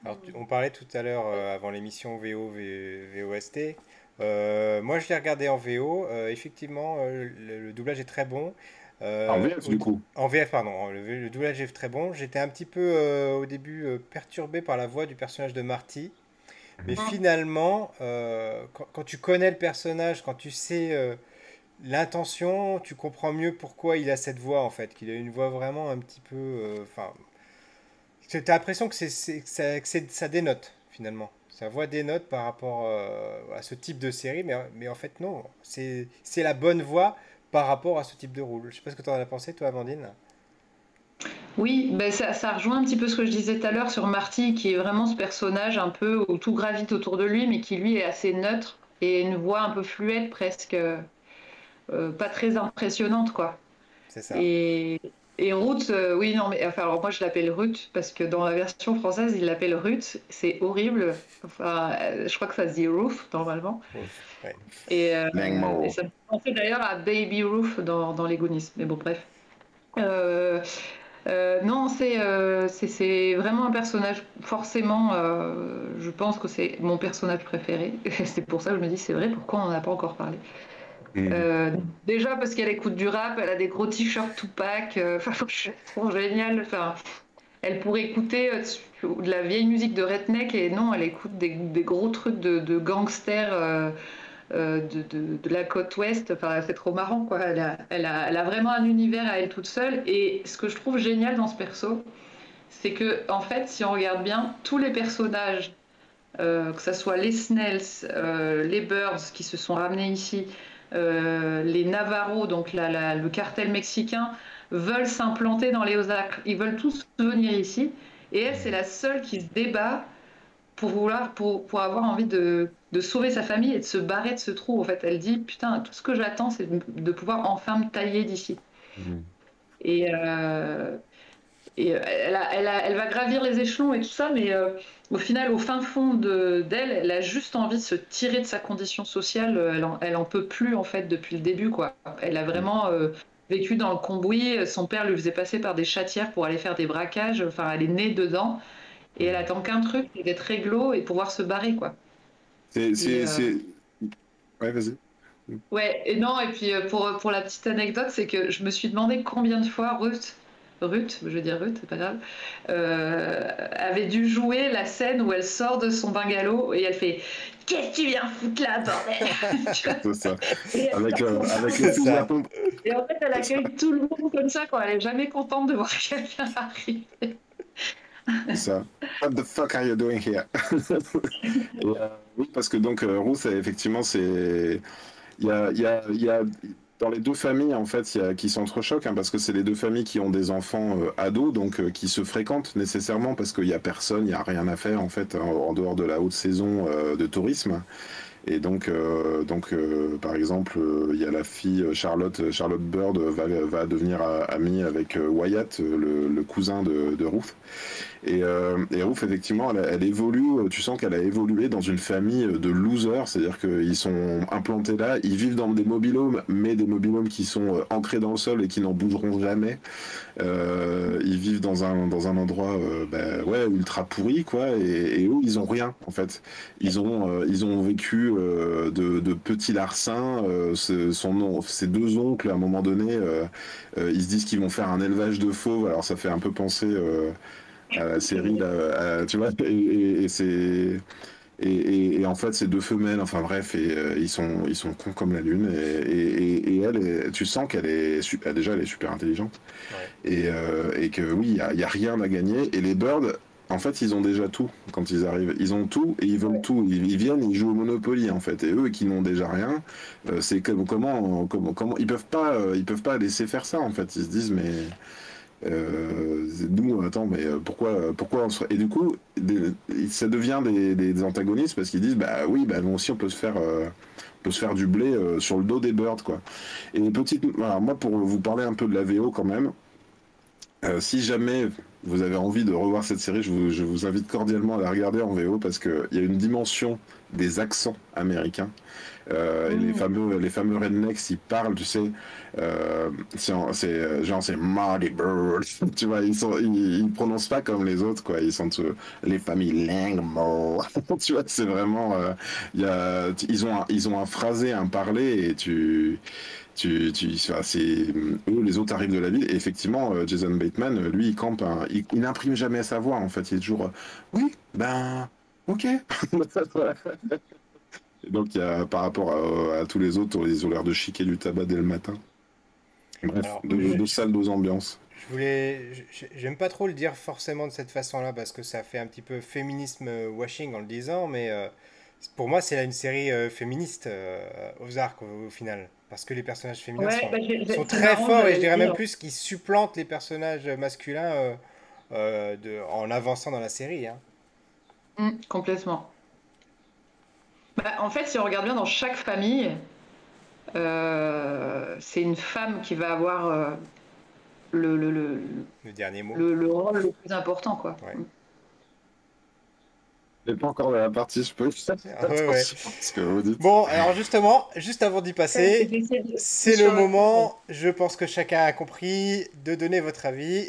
Alors, on parlait tout à l'heure avant l'émission VOST. Moi, je l'ai regardé en VO. Effectivement, le doublage est très bon. Ah, en Euh, VF, au- du coup. En VF, pardon. Le doublage est très bon. J'étais un petit peu au début perturbé par la voix du personnage de Marty. Mais finalement, quand tu connais le personnage, quand tu sais l'intention, tu comprends mieux pourquoi il a cette voix en fait. Qu'il a une voix vraiment un petit peu. Enfin, t'as l'impression que ça dénote finalement. Sa voix dénote par rapport à ce type de série, mais en fait non. C'est la bonne voix par rapport à ce type de rôle. Je sais pas ce que tu en as pensé, toi, Amandine. Oui, ben ça rejoint un petit peu ce que je disais tout à l'heure sur Marty, qui est vraiment ce personnage un peu où tout gravite autour de lui, mais qui lui est assez neutre et une voix un peu fluette, presque pas très impressionnante, quoi. C'est ça. Et, et Ruth, oui, non, mais enfin, alors moi je l'appelle Ruth parce que dans la version française, il l'appelle Ruth. C'est horrible. Enfin, je crois que ça se dit Ruth normalement. Ouf, ouais. Et Langmo. ça me fait penser d'ailleurs à Baby Ruth dans Les Goonies. Mais bon, bref. Euh, non, c'est vraiment un personnage. Forcément, je pense que c'est mon personnage préféré. C'est pour ça que je me dis, c'est vrai, pourquoi on n'en a pas encore parlé? Mm. Euh, Déjà parce qu'elle écoute du rap, elle a des gros t-shirts Tupac, enfin, je trouve génial. Enfin, elle pourrait écouter de la vieille musique de Redneck et non, elle écoute des gros trucs de gangsters de la côte ouest. Enfin, c'est trop marrant, quoi. Elle a vraiment un univers à elle toute seule. Et ce que je trouve génial dans ce perso, c'est que, en fait, si on regarde bien, tous les personnages, que ce soit les Snells, les Birds qui se sont ramenés ici, les Navarros, donc le cartel mexicain, veulent s'implanter dans les Ozarks. Ils veulent tous venir ici. Et elle, c'est la seule qui se débat pour avoir envie de sauver sa famille et de se barrer de ce trou. En fait, elle dit, putain, tout ce que j'attends, c'est de pouvoir enfin me tailler d'ici. Mm. Et, euh, elle va gravir les échelons et tout ça, mais au final, au fin fond d'elle, elle a juste envie de se tirer de sa condition sociale. Elle en peut plus, en fait, depuis le début, quoi. Elle a vraiment vécu dans le cambouis. Son père lui faisait passer par des chatières pour aller faire des braquages. Enfin, elle est née dedans. Et elle attend qu'un truc, c'est d'être réglo et pouvoir se barrer, quoi. C'est, Et c'est, c'est... Ouais, vas-y. ouais, et non, et puis pour la petite anecdote, c'est que je me suis demandé combien de fois Ruth Ruth, je veux dire Ruth, c'est pas grave, avait dû jouer la scène où elle sort de son bungalow et elle fait «Qu'est-ce que tu viens foutre là, bordel?» Tu vois. C'est ça. Et, Avec le C'est fusil à ça. pompe. et en fait, elle accueille tout le monde comme ça quand elle est jamais contente de voir quelqu'un arriver. C'est ça. What the fuck are you doing here? Et, oui, parce que donc Ruth, effectivement, c'est il y a dans les deux familles en fait, qui s'entrechoquent hein, parce que c'est les deux familles qui ont des enfants ados, donc qui se fréquentent nécessairement parce qu'il y a personne, il y a rien à faire en fait en dehors de la haute saison de tourisme. Et par exemple, il y a la fille Charlotte Bird va devenir amie avec Wyatt, le cousin de Ruth. Et Ruth, effectivement, elle évolue, tu sens qu'elle a évolué dans une famille de losers, c'est-à-dire qu'ils sont implantés là, ils vivent dans des mobilhomes, mais des mobilhomes qui sont ancrés dans le sol et qui n'en bougeront jamais. Ils vivent dans un endroit ouais, ultra pourri, quoi, et eux, ils ont rien, en fait. Ils ont vécu de petits larcins, ses deux oncles, à un moment donné, ils se disent qu'ils vont faire un élevage de fauves, alors ça fait un peu penser à la série, là, tu vois, et c'est... Et en fait, c'est deux femelles, enfin bref, et ils sont cons comme la lune. Et elle, tu sens qu'elle est, déjà, elle est super intelligente. Ouais. Et que oui, il y a rien à gagner. Et les Birds, en fait, ils ont déjà tout quand ils arrivent. Ils ont tout et ils veulent tout. Ils viennent, ils jouent au Monopoly, en fait. Et eux qui n'ont déjà rien, c'est comment ils peuvent pas laisser faire ça, en fait. Ils se disent, mais. Nous, attends, mais pourquoi on se... Et du coup, ça devient des antagonistes parce qu'ils disent, bah oui, bah nous aussi on peut se faire du blé sur le dos des birds, quoi. Et petite, voilà, moi pour vous parler un peu de la VO quand même, si jamais vous avez envie de revoir cette série, je vous invite cordialement à la regarder en VO parce qu'il y a une dimension des accents américains. Et les fameux rednecks, ils parlent, tu sais, genre c'est Marty Bird, tu vois, ils prononcent pas comme les autres, quoi, ils sont les familles Langmore, tu vois, c'est vraiment, ils ont un phrasé, un parler, et c'est, eux, les autres arrivent de la ville, et effectivement, Jason Bateman, lui, il campe, il n'imprime jamais sa voix, en fait, il est toujours, oui, ben, ok. Et donc, par rapport à tous les autres, ils ont l'air de chiquer du tabac dès le matin. Bref, Alors, deux salles, deux ambiances. j'aime pas trop le dire forcément de cette façon-là parce que ça fait un petit peu féminisme washing en le disant, mais pour moi, c'est là une série féministe, Ozark au final. Parce que les personnages féminins Ouais, bah, sont c'est très marrant, forts et je j'allais dirais le même dire. plus qu'ils supplantent les personnages masculins en avançant dans la série, hein. Complètement. Bah, en fait, si on regarde bien dans chaque famille, c'est une femme qui va avoir le, le, le, Le dernier mot. le rôle le plus important, quoi. Ouais. Je n'ai pas encore la partie, je peux faire Ah, ouais, ouais. attention à ce que vous dites. Bon, alors justement, juste avant d'y passer, c'est le Sur la moment, je pense que chacun a compris, de donner votre avis.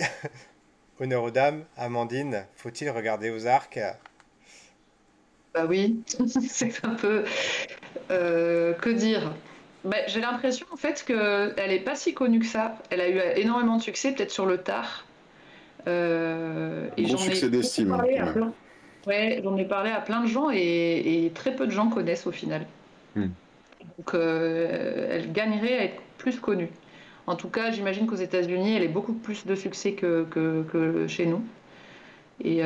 Honneur aux dames, Amandine, faut-il regarder Ozark? Bah oui, c'est un peu. Que dire? Bah, j'ai l'impression en fait qu'elle est pas si connue que ça. Elle a eu énormément de succès, peut-être sur le tard. Un Et gros j'en ai succès beaucoup d'estime, hein, parlé quand à même. plein. Ouais, j'en ai parlé à plein de gens et très peu de gens connaissent au final. Hmm. Donc elle gagnerait à être plus connue. En tout cas, j'imagine qu'aux États-Unis, elle a beaucoup plus de succès que chez nous. Et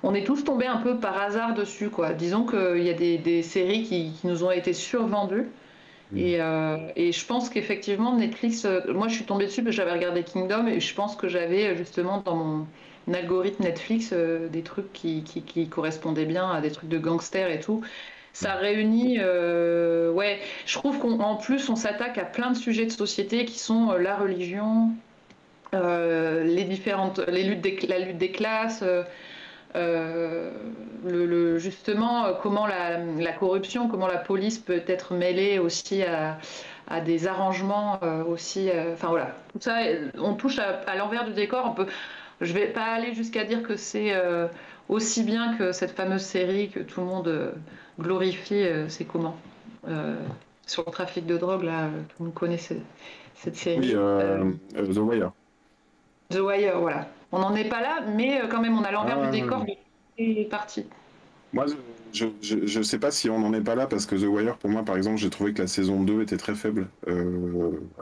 on est tous tombés un peu par hasard dessus, quoi. Disons qu'il y a des séries qui nous ont été survendues. Hmm. Et je pense qu'effectivement, Netflix, moi je suis tombée dessus parce que j'avais regardé Kingdom et je pense que j'avais justement dans mon algorithme Netflix des trucs qui correspondaient bien à des trucs de gangsters et tout. Ça réunit, ouais, je trouve qu'en plus on s'attaque à plein de sujets de société qui sont la religion, les luttes la lutte des classes, justement comment la corruption, comment la police peut être mêlée aussi à des arrangements aussi. Enfin voilà, tout ça, on touche à l'envers du décor. Je vais pas aller jusqu'à dire que c'est aussi bien que cette fameuse série que tout le monde glorifie. C'est comment sur le trafic de drogue là, tout le monde connaît cette Oui, série. The Wire. The Wire, voilà. On n'en est pas là, mais quand même, on a l'envers du Ah, décor de toutes les parties. moi, je sais pas si on n'en est pas là parce que The Wire, pour moi, par exemple, j'ai trouvé que la saison 2 était très faible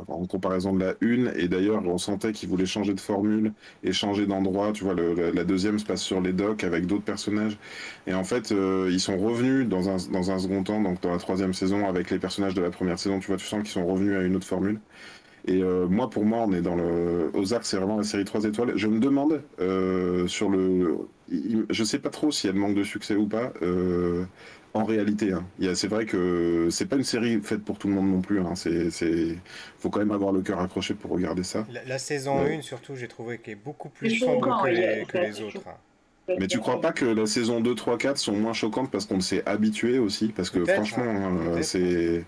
en comparaison de la 1. Et d'ailleurs, on sentait qu'ils voulaient changer de formule et changer d'endroit. Tu vois, la deuxième se passe sur les docks avec d'autres personnages. Et en fait, ils sont revenus dans un second temps, donc dans la troisième saison, avec les personnages de la première saison. Tu vois, tu sens qu'ils sont revenus à une autre formule. Et moi, pour moi, on est dans le Ozark, c'est vraiment la série 3 étoiles. Je me demande sur le, je sais pas trop si elle manque de succès ou pas. En réalité, hein. C'est vrai que c'est pas une série faite pour tout le monde non plus. Hein. Faut quand même avoir le cœur accroché pour regarder ça. La saison Euh, 1, surtout, j'ai trouvé qu'elle est beaucoup C'est plus sombre choquant, que oui, que les autres. Hein. mais tu crois pas que la saison 2, 3, 4 sont moins choquantes parce qu'on s'est habitué aussi? Parce que Peut-être, franchement, hein, peut-être. c'est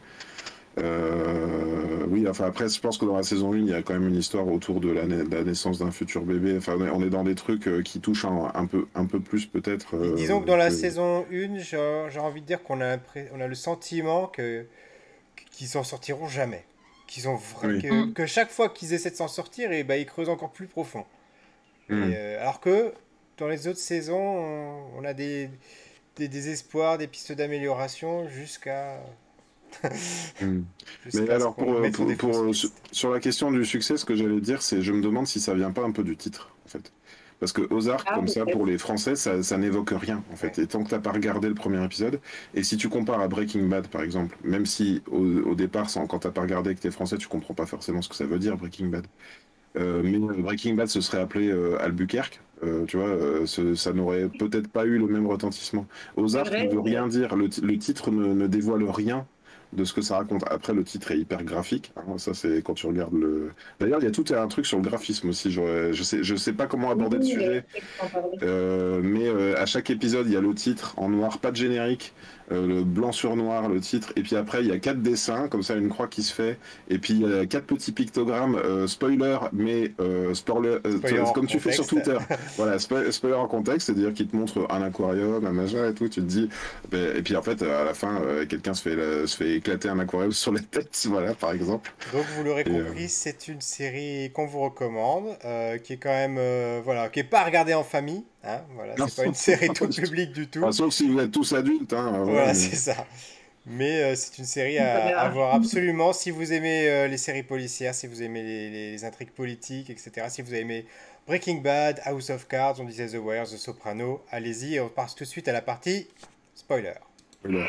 oui, enfin après, je pense que dans la saison 1, il y a quand même une histoire autour de de la naissance d'un futur bébé. Enfin, on est dans des trucs qui touchent un peu plus peut-être Disons que dans la que. saison 1, j'ai envie de dire qu'on a, on a le sentiment qu'ils s'en sortiront jamais. Oui. Que chaque fois qu'ils essaient de s'en sortir, et ben, ils creusent encore plus profond. Hmm. Alors que dans les autres saisons, on a des espoirs, des pistes d'amélioration Hmm. Mais jusqu'à ce alors, qu'on nous mette sur des fausses pistes. sur la question du succès, ce que j'allais dire, c'est je me demande si ça vient pas un peu du titre, en fait. Parce que Ozark, Ah, comme ça, peut-être. pour les Français, ça n'évoque rien, en Ouais. fait. Et tant que t'as pas regardé le premier épisode, et si tu compares à Breaking Bad, par exemple, même si au départ, quand t'as pas regardé et que t'es français, tu comprends pas forcément ce que ça veut dire, Breaking Bad. Mais Breaking Bad se serait appelé Albuquerque, tu vois, ça n'aurait peut-être pas eu le même retentissement. C'est Ozark ne vrai. veut rien dire, le titre ne dévoile rien de ce que ça raconte. Après, le titre est hyper graphique, hein, ça c'est quand tu regardes le. D'ailleurs, il y a tout un truc sur le graphisme aussi. Je sais pas comment Oui, aborder le sujet, je sais que tu en parlais. mais à chaque épisode, il y a le titre en noir, pas de générique, le blanc sur noir, le titre, et puis après, il y a 4 dessins, comme ça, une croix qui se fait, et puis il y a 4 petits pictogrammes, spoiler, mais Spoiler hors comme tu fais sur contexte. Twitter. Voilà, spoiler en contexte, c'est-à-dire qu'il te montre un aquarium, un machin et tout, tu te dis, et puis en fait, à la fin, quelqu'un se fait éclater un aquarium sur la tête, voilà, par exemple. Donc vous l'aurez Et, compris, c'est une série qu'on vous recommande, qui est quand même, voilà, qui est pas à regarder en famille, hein, voilà, non, c'est pas une série pas tout du tout. public du tout, Enfin, sauf si vous êtes tous adultes, hein, voilà, voilà, mais. c'est ça. Mais c'est une série Ça à verra. voir absolument si vous aimez les séries policières, si vous aimez les intrigues politiques, etc. Si vous aimez Breaking Bad, House of Cards, on disait The Wire, The Soprano, allez-y, et on passe tout de suite à la partie spoiler. Voilà.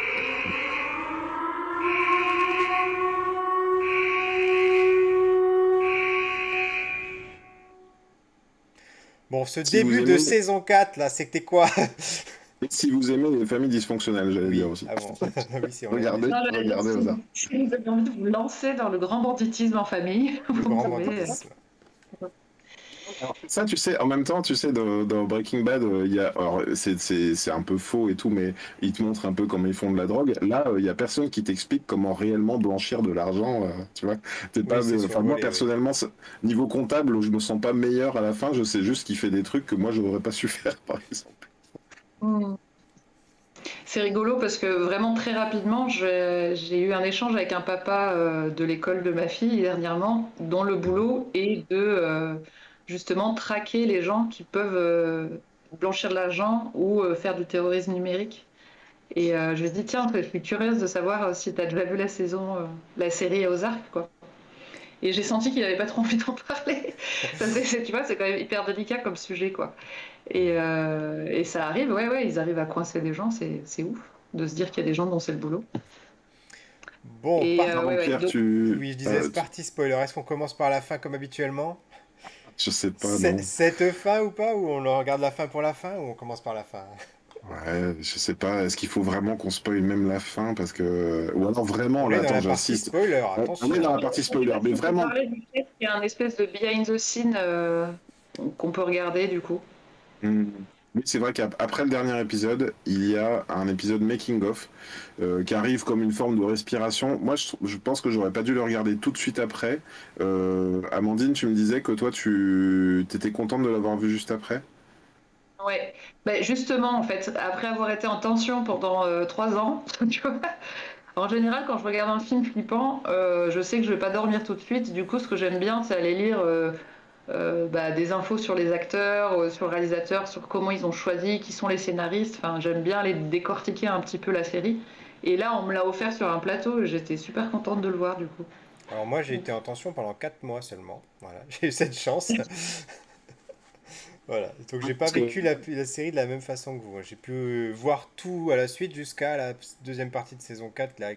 Bon, ce Si vous début de aimez, saison 4, là, c'était quoi? et si vous aimez les familles dysfonctionnelles, j'allais dire Oui, aussi. ah bon, oui, si on aime Regardez, Non, j'allais dire, regardez Ozark. si vous avez envie de vous lancer dans le grand banditisme en famille, le vous grand pouvez. banditisme. Alors, ça, tu sais, en même temps, tu sais, dans Breaking Bad, il y a, alors, c'est un peu faux et tout, mais ils te montrent un peu comment ils font de la drogue. Là, il y a personne qui t'explique comment réellement blanchir de l'argent, tu vois. T'es pas, Oui, c'est enfin, moi, survolé, oui. personnellement, niveau comptable, je me sens pas meilleur à la fin. Je sais juste qu'il fait des trucs que moi, je n'aurais pas su faire, par exemple. Hmm. C'est rigolo parce que vraiment très rapidement, j'ai eu un échange avec un papa de l'école de ma fille dernièrement, dont le boulot est de justement traquer les gens qui peuvent blanchir de l'argent ou faire du terrorisme numérique. Et je lui ai dit, tiens, je suis curieuse de savoir si tu as déjà vu la saison, la série Ozark, quoi. Et j'ai senti qu'il n'avait pas trop envie d'en parler. Tu vois, c'est quand même hyper délicat comme sujet, quoi. Et ça arrive, ouais, ils arrivent à coincer des gens, c'est ouf de se dire qu'il y a des gens dont c'est le boulot. Bon, Et Pardon, ouais, Pierre, donc, oui, je disais, c'est parti spoiler. Est-ce qu'on commence par la fin comme habituellement? je sais pas, non. Cette fin ou pas? Ou on regarde la fin pour la fin? Ou on commence par la fin? Ouais, je sais pas. Est-ce qu'il faut vraiment qu'on spoil même la fin parce que, ou alors vraiment, On là, est dans attends, la partie j'insiste. spoiler, On est dans attention. la partie je sais spoiler, pas mais si on peut vraiment. parler du fait qu'il y a un espèce de behind the scene qu'on peut regarder du coup. Hmm. Oui, c'est vrai qu'après le dernier épisode, il y a un épisode making of qui arrive comme une forme de respiration. Moi, je pense que j'aurais pas dû le regarder tout de suite après. Amandine, tu me disais que toi, tu étais contente de l'avoir vu juste après. Ouais, ben justement, en fait, après avoir été en tension pendant 3 ans, tu vois, en général, quand je regarde un film flippant, je sais que je vais pas dormir tout de suite. Du coup, ce que j'aime bien, c'est aller lire des infos sur les acteurs, sur le réalisateur, sur comment ils ont choisi, qui sont les scénaristes. Enfin, j'aime bien les décortiquer un petit peu la série. Et là, on me l'a offert sur un plateau. J'étais super contente de le voir du coup. Alors moi, j'ai été en tension pendant 4 mois seulement. Voilà, j'ai eu cette chance. Voilà, donc j'ai pas Parce que vécu la série de la même façon que vous. J'ai pu voir tout à la suite jusqu'à la deuxième partie de saison 4 là,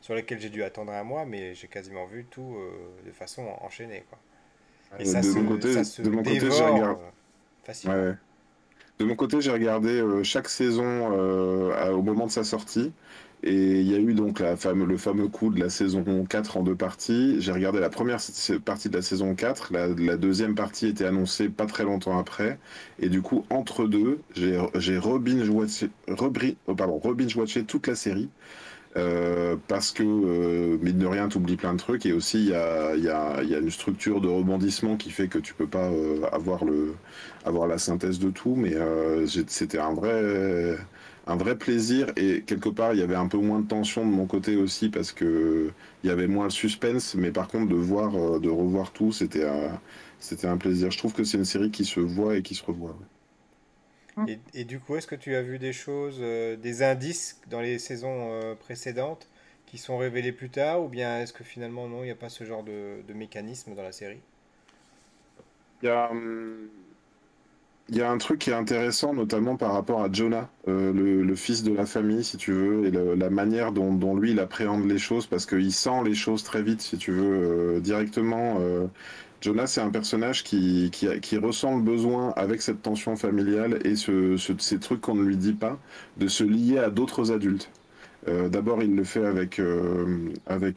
sur laquelle j'ai dû attendre un mois, mais j'ai quasiment vu tout de façon enchaînée, quoi. Et de mon ça côté, se de mon côté, j'ai dévore regardé. facilement. Ouais. De mon côté, j'ai regardé chaque saison au moment de sa sortie. Et il y a eu donc le fameux coup de la saison 4 en deux parties. J'ai regardé la première partie de la saison 4. La deuxième partie était annoncée pas très longtemps après. Et du coup, entre deux, j'ai re-binge-watché toute la série. Parce que, mine de rien, t'oublies plein de trucs. Et aussi, il y a une structure de rebondissement qui fait que tu peux pas avoir la synthèse de tout. Mais c'était un vrai plaisir. Et quelque part, il y avait un peu moins de tension de mon côté aussi parce que il y avait moins le suspense. Mais par contre, de revoir tout, c'était un plaisir. Je trouve que c'est une série qui se voit et qui se revoit. Et du coup, est-ce que tu as vu des choses, des indices dans les saisons précédentes qui sont révélés plus tard, ou bien est-ce que finalement non, il n'y a pas ce genre de mécanisme dans la série? Il y a, hum, Il y a un truc qui est intéressant, notamment par rapport à Jonah, le fils de la famille, si tu veux, et la manière dont lui il appréhende les choses, parce qu'il sent les choses très vite, si tu veux, directement. Jonah, c'est un personnage qui ressent le besoin, avec cette tension familiale et ces trucs qu'on ne lui dit pas, de se lier à d'autres adultes. D'abord, il le fait avec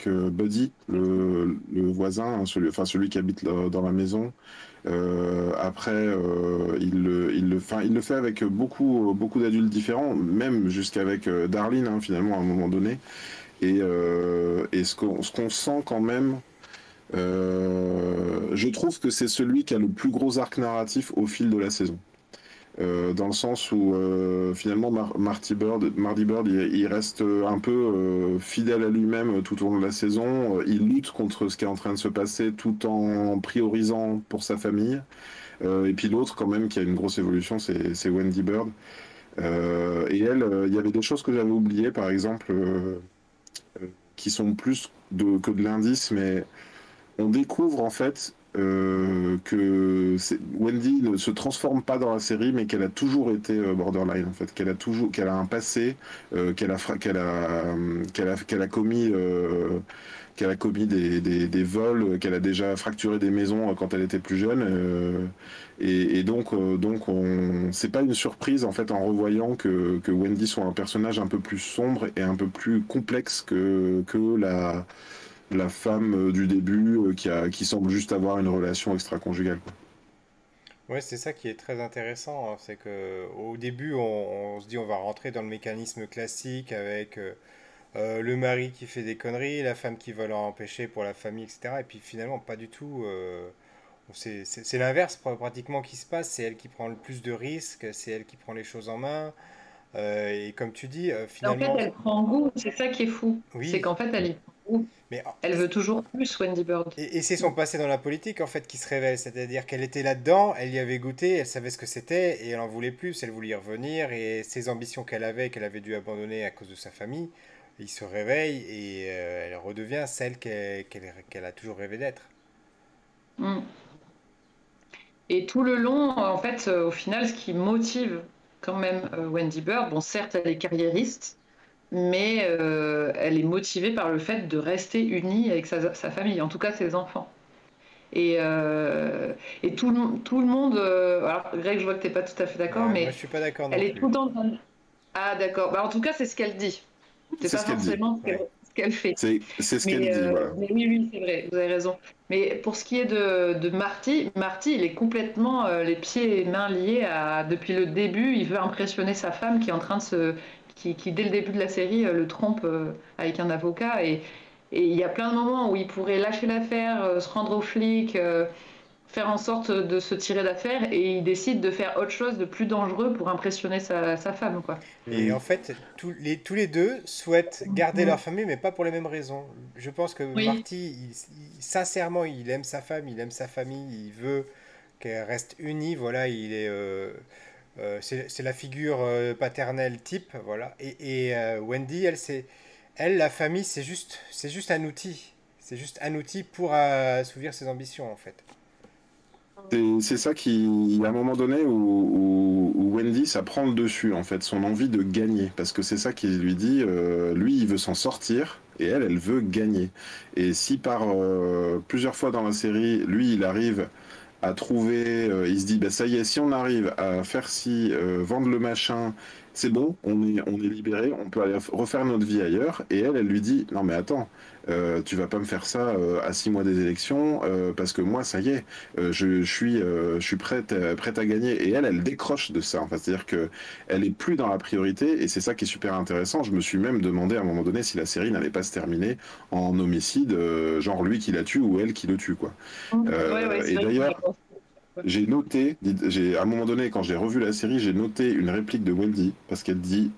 Buddy, le voisin, hein, celui qui habite dans la maison. Après, il le fait avec beaucoup d'adultes différents, même jusqu'avec Darlene, hein, finalement, à un moment donné. Et ce qu'on sent quand même, je trouve que c'est celui qui a le plus gros arc narratif au fil de la saison. Dans le sens où finalement Marty Bird, il reste un peu fidèle à lui-même tout au long de la saison. Il lutte contre ce qui est en train de se passer tout en priorisant pour sa famille. Et puis l'autre quand même qui a une grosse évolution, c'est Wendy Bird. Et elle, il y avait des choses que j'avais oubliées, par exemple, qui sont plus que de l'indice, mais on découvre en fait que Wendy ne se transforme pas dans la série, mais qu'elle a toujours été borderline en fait, qu'elle a un passé, qu'elle a commis des vols, qu'elle a déjà fracturé des maisons quand elle était plus jeune, et donc c'est pas une surprise en fait en revoyant que Wendy soit un personnage un peu plus sombre et un peu plus complexe que la femme du début qui semble juste avoir une relation extra-conjugale, quoi. Ouais, c'est ça qui est très intéressant, hein, c'est que au début, on se dit on va rentrer dans le mécanisme classique avec le mari qui fait des conneries, la femme qui veut l'en empêcher pour la famille, etc. Et puis finalement, pas du tout. C'est l'inverse pratiquement qui se passe. C'est elle qui prend le plus de risques, c'est elle qui prend les choses en main. Et comme tu dis, En fait, finalement, elle prend goût, c'est ça qui est fou. C'est oui, qu'en fait, elle y prend goût. mais Elle veut toujours plus, Wendy Bird. et c'est son passé dans la politique en fait qui se révèle, c'est-à-dire qu'elle était là-dedans, elle y avait goûté, elle savait ce que c'était et elle en voulait plus, elle voulait y revenir et ses ambitions qu'elle avait dû abandonner à cause de sa famille, il se réveille et elle redevient celle qu'elle a toujours rêvé d'être. Mm. Et tout le long, en fait, au final, ce qui motive quand même Wendy Bird, bon, certes, elle est carriériste, mais elle est motivée par le fait de rester unie avec sa famille, en tout cas ses enfants. Et, euh, et tout le monde, alors Greg, je vois que tu n'es pas tout à fait d'accord, Ouais, moi mais je suis pas d'accord non elle est tout plus. le temps en train de... Ah d'accord, bah, en tout cas c'est ce qu'elle dit, c'est C'est pas ce qu'elle dit. forcément Ouais. ce qu'elle fait. C'est ce qu'elle dit, voilà. Mais oui, oui, c'est vrai, vous avez raison. Mais pour ce qui est de Marty, il est complètement les pieds et mains liés depuis le début, il veut impressionner sa femme qui est en train de qui dès le début de la série le trompe avec un avocat et il y a plein de moments où il pourrait lâcher l'affaire, se rendre aux flics, faire en sorte de se tirer d'affaire et il décide de faire autre chose de plus dangereux pour impressionner sa femme, quoi. Et en Mm. fait, tous les deux souhaitent garder leur famille, mais pas pour les mêmes raisons. Je pense que Oui. Marty, sincèrement, il aime sa femme, il aime sa famille, il veut. qu'elle reste unie. Voilà, c'est la figure paternelle type. Voilà. Et Wendy, elle, la famille, c'est juste un outil. C'est juste un outil pour assouvir ses ambitions, en fait. C'est ça qui, à un moment donné où Wendy, ça prend le dessus, en fait, son envie de gagner. Parce que c'est ça qui lui dit, lui, il veut s'en sortir, et elle veut gagner. Et si par plusieurs fois dans la série, lui, il arrive à trouver, il se dit, bah, ça y est, si on arrive à faire ci, vendre le machin, c'est bon, on est libéré, on peut aller refaire notre vie ailleurs. Et elle lui dit, non mais attends, tu vas pas me faire ça à 6 mois des élections, parce que moi, ça y est, je suis prête à gagner. Et elle décroche de ça. Enfin, c'est-à-dire que elle est plus dans la priorité, et c'est ça qui est super intéressant. Je me suis même demandé à un moment donné si la série n'allait pas se terminer en homicide, genre lui qui la tue ou elle qui le tue, quoi. Ouais, c'est Et vrai que j'y ai d'ailleurs, pensé. Ouais. j'ai noté, à un moment donné, quand j'ai revu la série, j'ai noté une réplique de Wendy, parce qu'elle dit,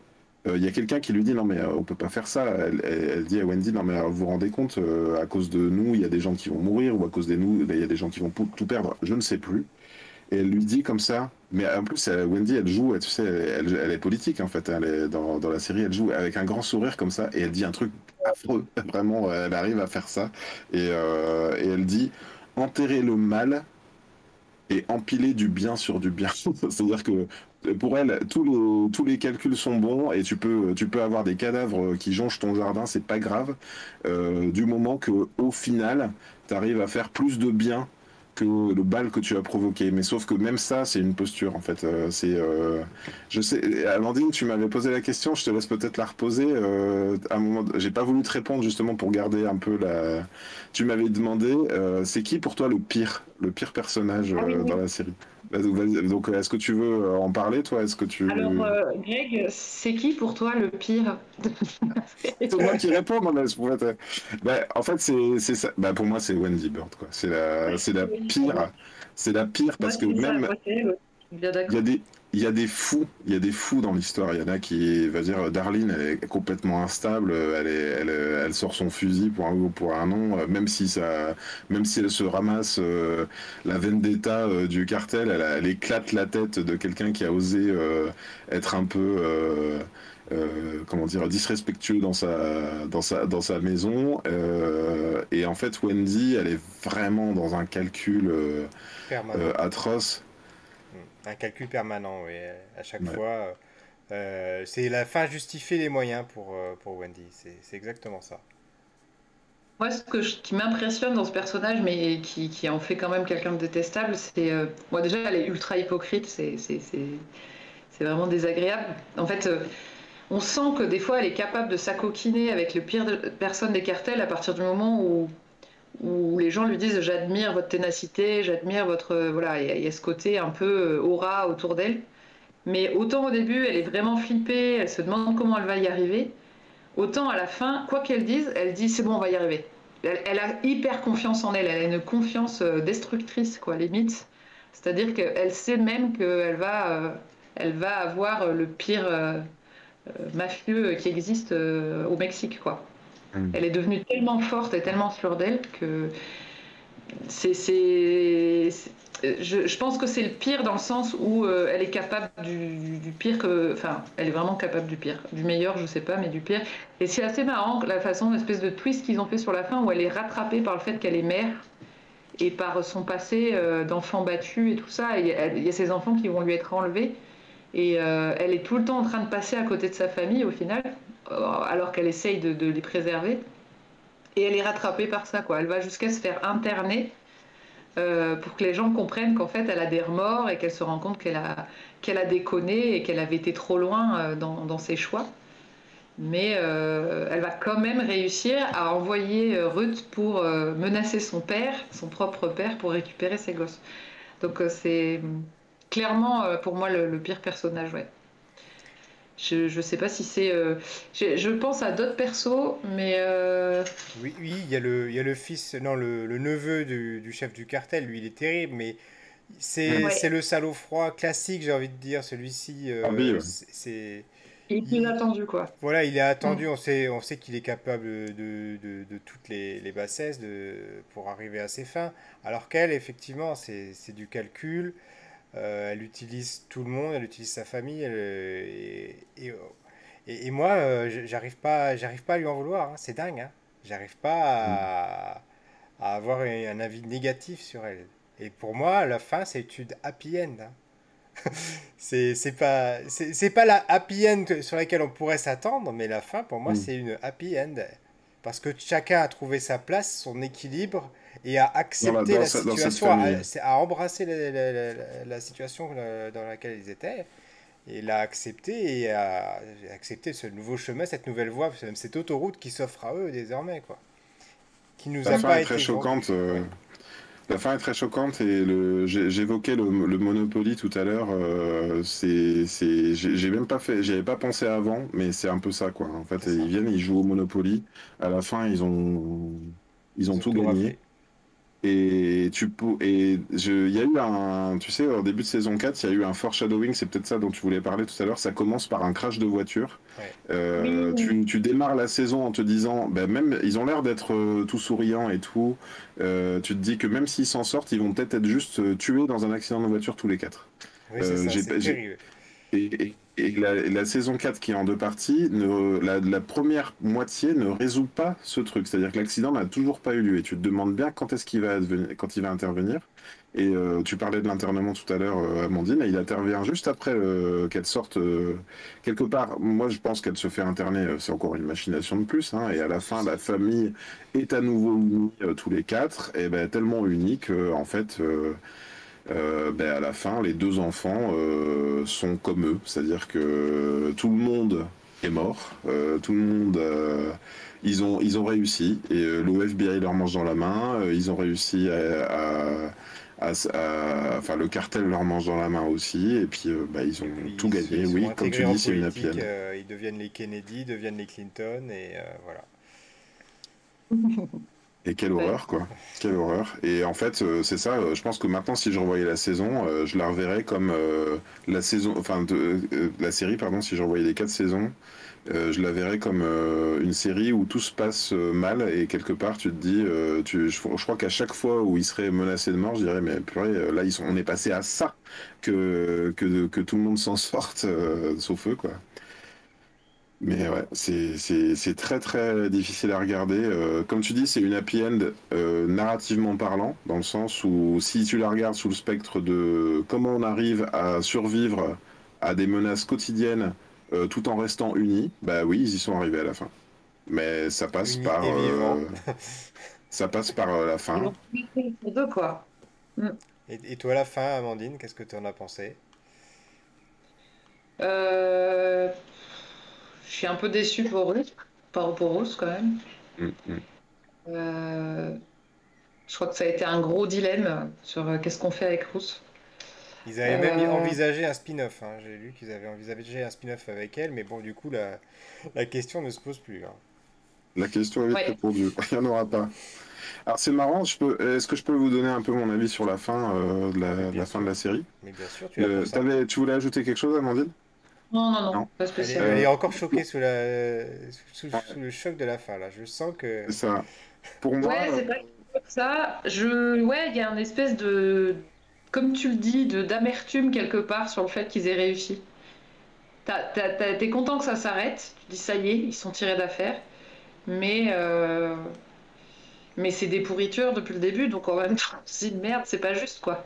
il y a quelqu'un qui lui dit, non mais on peut pas faire ça. Elle dit à Wendy, non mais vous vous rendez compte, à cause de nous, il y a des gens qui vont mourir, ou à cause de nous, il y a des gens qui vont tout perdre, je ne sais plus. Et elle lui dit comme ça, mais en plus, Wendy, elle joue, tu sais, elle est politique en fait, elle est dans la série, elle joue avec un grand sourire comme ça, et elle dit un truc affreux, vraiment, elle arrive à faire ça, et elle dit, enterrer le mal et empiler du bien sur du bien. C'est-à-dire que pour elle, tous les calculs sont bons et tu peux avoir des cadavres qui jonchent ton jardin, c'est pas grave, du moment que au final, tu arrives à faire plus de bien que le bal que tu as provoqué. Mais sauf que même ça, c'est une posture en fait. Je sais, Amandine, tu m'avais posé la question, je te laisse peut-être la reposer. À un moment, j'ai pas voulu te répondre justement pour garder un peu la. Tu m'avais demandé, c'est qui pour toi le pire personnage Ah oui, dans oui. la série? Donc, est-ce que tu veux en parler, toi? Est-ce que Alors, tu... Greg, c'est qui pour toi le pire? C'est moi qui réponds, moi, je pourrais bah, en fait, c'est ça. Bah, pour moi, c'est Wendy Bird, quoi. C'est la, Ouais, c'est la oui, pire. C'est la pire moi, parce que c'est ça, même moi, c'est elle, ouais. Je suis bien il y a d'accord. des, il y a des fous, il y a des fous dans l'histoire. Il y en a qui, va dire, Darlene, elle est complètement instable. Elle sort son fusil pour un oui ou pour un non, même si elle se ramasse la vendetta du cartel, elle éclate la tête de quelqu'un qui a osé être un peu, comment dire, disrespectueux dans sa maison. Et en fait, Wendy, elle est vraiment dans un calcul Permanent. atroce. Un calcul permanent, oui. À chaque Ouais. fois, c'est la fin justifier les moyens pour Wendy. C'est exactement ça. Moi, qui m'impressionne dans ce personnage, mais qui en fait quand même quelqu'un de détestable, c'est. Bon, déjà, elle est ultra hypocrite, c'est vraiment désagréable. En fait, on sent que des fois, elle est capable de s'acoquiner avec le pire de personnes des cartels à partir du moment où les gens lui disent j'admire votre ténacité, j'admire votre. Voilà, il y a ce côté un peu aura autour d'elle. Mais autant au début, elle est vraiment flippée, elle se demande comment elle va y arriver. Autant à la fin, quoi qu'elle dise, elle dit c'est bon, on va y arriver. Elle a hyper confiance en elle, elle a une confiance destructrice, quoi, limite. C'est-à-dire qu'elle sait même elle va avoir le pire mafieux qui existe au Mexique, quoi. Mm. Elle est devenue tellement forte et tellement sûre d'elle que je pense que c'est le pire dans le sens où elle est capable du pire que. Enfin, elle est vraiment capable du pire. Du meilleur, je sais pas, mais du pire. Et c'est assez marrant la façon, l'espèce de twist qu'ils ont fait sur la fin où elle est rattrapée par le fait qu'elle est mère et par son passé d'enfant battu et tout ça. Il y a ces enfants qui vont lui être enlevés. Et elle est tout le temps en train de passer à côté de sa famille au final, alors qu'elle essaye de les préserver. Et elle est rattrapée par ça, quoi. Elle va jusqu'à se faire interner pour que les gens comprennent qu'en fait elle a des remords et qu'elle se rend compte qu'elle a déconné et qu'elle avait été trop loin dans ses choix. Mais elle va quand même réussir à envoyer Ruth pour menacer son père, son propre père, pour récupérer ses gosses. Donc c'est clairement pour moi le pire personnage, ouais. Je sais pas si c'est. Je pense à d'autres persos, mais Oui, oui, il y a le fils, non, le neveu du chef du cartel. Lui, il est terrible, mais c'est ouais. le salaud froid classique, j'ai envie de dire. Celui-ci, Barbie, ouais. c'est Il est plus il- attendu, quoi. voilà, il est Mm. attendu, on sait qu'il est capable de toutes les bassesses pour arriver à ses fins. Alors qu'elle, effectivement, c'est du calcul. Elle utilise tout le monde, elle utilise sa famille. Et moi, j'arrive pas à lui en vouloir, hein. C'est dingue, hein. J'arrive Mm. pas à avoir un avis négatif sur elle. Et pour moi, la fin, c'est une happy end, hein. C'est pas la happy end sur laquelle on pourrait s'attendre, mais la fin, pour moi, Mm. c'est une happy end. Parce que chacun a trouvé sa place, son équilibre, et a accepté la Dans cette situation, famille. a embrassé la situation dans laquelle ils étaient, et l'a accepté, et a accepté ce nouveau chemin, cette nouvelle voie, même cette autoroute qui s'offre à eux désormais, quoi. Qui nous La a fin pas est très été choquante. vendue. Ouais, La fin est très choquante et j'évoquais le Monopoly tout à l'heure. J'ai même pas fait, j'y avais pas pensé avant, mais c'est un peu ça quoi. En fait, c'est ça. ils viennent, ils jouent au Monopoly. À la fin, ils ont Ils ont tout tout gagné. raflé. Il y a eu tu sais, au début de saison 4 il y a eu un foreshadowing, c'est peut-être ça dont tu voulais parler tout à l'heure. Ça commence par un crash de voiture. Ouais. Oui. Tu démarres la saison en te disant, ben même, ils ont l'air d'être tout souriants et tout. Tu te dis que même s'ils s'en sortent, ils vont peut-être être juste tués dans un accident de voiture tous les quatre. Oui, c'est ça, c'est terrible. La saison 4 qui est en deux parties, la première moitié ne résout pas ce truc. C'est-à-dire que l'accident n'a toujours pas eu lieu. Et tu te demandes bien quand est-ce qu'il va quand il va intervenir. Et tu parlais de l'internement tout à l'heure, Amandine, et il intervient juste après qu'elle sorte quelque part. Moi, je pense qu'elle se fait interner. C'est encore une machination de plus, hein, et à la fin, la famille est à nouveau unie, tous les quatre, et ben, tellement unie que, en fait, ben, à la fin, les deux enfants sont comme eux, c'est-à-dire que tout le monde est mort, tout le monde, ils ont réussi, et l'OFBI leur mange dans la main, ils ont réussi enfin le cartel leur mange dans la main aussi, et puis bah, ils Et ont puis tout gagné, ils sont oui, comme tu intégrés en dis, c'est une happy politique, end. ils deviennent les Kennedy, deviennent les Clinton, et voilà. Et quelle Ouais. horreur, quoi. Quelle horreur. Et en fait, c'est ça, je pense que maintenant, si je revoyais la saison, je la reverrais comme la saison, enfin, la série, pardon, si je revoyais les quatre saisons, je la verrais comme une série où tout se passe mal et quelque part, tu te dis, je crois qu'à chaque fois où ils seraient menacés de mort, je dirais, mais purée, là, on est passé à ça que tout le monde s'en sorte, sauf eux, quoi. Mais ouais, c'est très très difficile à regarder. Comme tu dis, c'est une happy end narrativement parlant, dans le sens où si tu la regardes sous le spectre de comment on arrive à survivre à des menaces quotidiennes tout en restant unis, bah oui, ils y sont arrivés à la fin. Mais Unis et vivants. ça passe par la Ils fin. ont tout fait pour deux, quoi. Mm. Et toi, la fin, Amandine, qu'est-ce que tu en as pensé? Euh, je suis un peu déçue pour eux, pour Rose quand même. Mm, mm. Euh, je crois que ça a été un gros dilemme sur qu'est-ce qu'on fait avec Rose. Ils avaient même Euh, envisagé un spin-off, hein. J'ai lu qu'ils avaient envisagé un spin-off avec elle, mais bon, du coup, la question ne se pose plus, hein. La question est vite ouais. répondue. Il n'y en aura pas. Alors c'est marrant, est-ce que je peux vous donner un peu mon avis sur la fin Mais de bien la fin de sûr. la série? Mais bien sûr, tu es là pour ça. Tu voulais ajouter quelque chose, Amandine? Non, non, non, Non. pas Elle est spécialement. encore choquée sous Ouais, le choc de la fin, là. Je sens que... c'est ça. Pour moi, Ouais, c'est pas que ça. Ouais, il y a une espèce comme tu le dis, d'amertume quelque part sur le fait qu'ils aient réussi. T'es content que ça s'arrête. Tu dis ça y est, ils sont tirés d'affaire. Mais, euh, mais c'est des pourritures depuis le début, donc en même temps, c'est une merde, c'est pas juste quoi.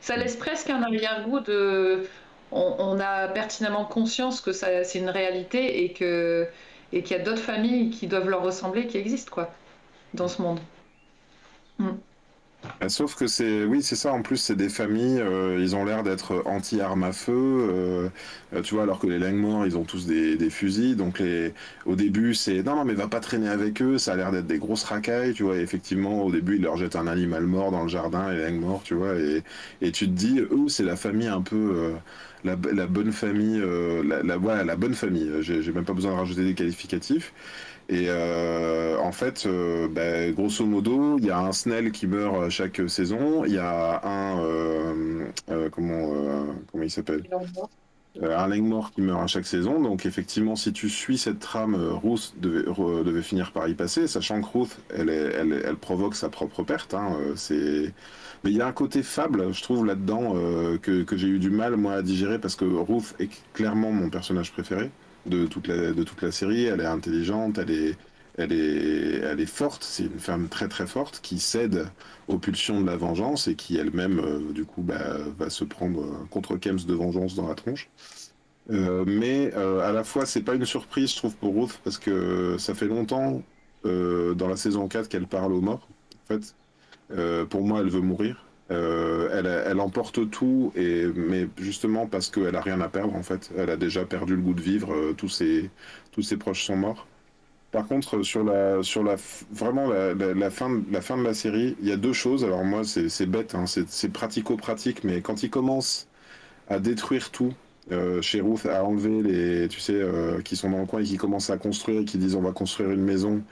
Ça laisse presque un arrière-goût de. On a pertinemment conscience que c'est une réalité et qu'il y a d'autres familles qui doivent leur ressembler qui existent quoi dans ce monde. Mm. sauf que oui, c'est ça. En plus, c'est des familles. Ils ont l'air d'être anti-armes à feu. Tu vois, alors que les Langmore, ils ont tous des fusils. Donc au début, c'est non, non, mais va pas traîner avec eux. Ça a l'air d'être des grosses racailles. Tu vois, et effectivement, au début, ils leur jettent un animal mort dans le jardin, les Langmore. Tu vois, et tu te dis, eux, c'est la famille un peu. La bonne famille, voilà, la bonne famille. J'ai même pas besoin de rajouter des qualificatifs. Et en fait, bah, grosso modo, il y a un Snell qui meurt chaque saison. Il y a comment il s'appelle? un Langmore qui meurt à chaque saison. Donc effectivement, si tu suis cette trame, Ruth devait finir par y passer, sachant que Ruth, elle provoque sa propre perte. Hein, mais il y a un côté fable, je trouve, là-dedans, que j'ai eu du mal, moi, à digérer, parce que Ruth est clairement mon personnage préféré de toute la série. Elle est intelligente, elle est forte, c'est une femme très très forte qui cède aux pulsions de la vengeance et qui elle-même, du coup, bah, va se prendre un contre-Kems de vengeance dans la tronche. Mais à la fois, c'est pas une surprise, je trouve, pour Ruth, parce que ça fait longtemps dans la saison 4 qu'elle parle aux morts. En fait, pour moi, elle veut mourir. Elle emporte tout, mais justement parce qu'elle a rien à perdre, en fait. Elle a déjà perdu le goût de vivre, tous ses proches sont morts. Par contre, vraiment la fin de la série, il y a deux choses. Alors moi, c'est bête, hein, c'est pratico-pratique, mais quand il commence à détruire tout chez Ruth, à enlever tu sais, qui sont dans le coin et qui commencent à construire, et qui disent on va construire une maison,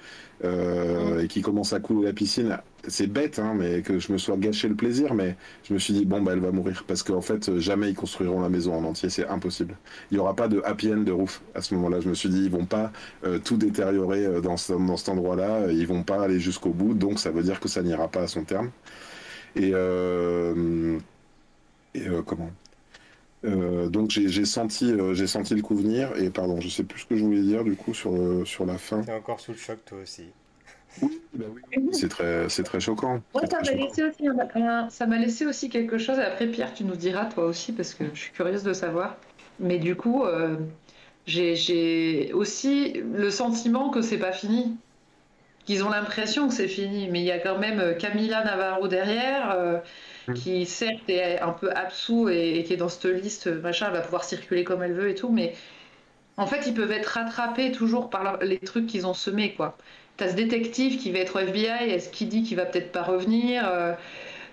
et qui commencent à couler la piscine. C'est bête, hein, mais que je me sois gâché le plaisir, mais je me suis dit bon bah elle va mourir parce qu'en fait jamais ils construiront la maison en entier, c'est impossible. Il y aura pas de happy end de Ruth à ce moment-là. Je me suis dit ils vont pas tout détériorer dans cet endroit-là, ils vont pas aller jusqu'au bout, donc ça veut dire que ça n'ira pas à son terme. Et, comment donc j'ai senti le coup venir et pardon, je sais plus ce que je voulais dire du coup sur la fin. T'es encore sous le choc, toi aussi. Oui, bah oui. C'est très choquant. Moi, C'est ça très m'a choquant. laissé aussi ça m'a laissé aussi quelque chose. Après, Pierre, tu nous diras toi aussi, parce que je suis curieuse de savoir. Mais du coup, j'ai aussi le sentiment que c'est pas fini. Qu'ils ont l'impression que c'est fini. Mais il y a quand même Camila Navarro derrière, Mm. qui certes est un peu absous et qui est dans cette liste, machin, elle va pouvoir circuler comme elle veut et tout. Mais en fait, ils peuvent être rattrapés toujours par les trucs qu'ils ont semés, quoi. T'as ce détective qui va être au FBI, est-ce qu'il dit qu'il va peut-être pas revenir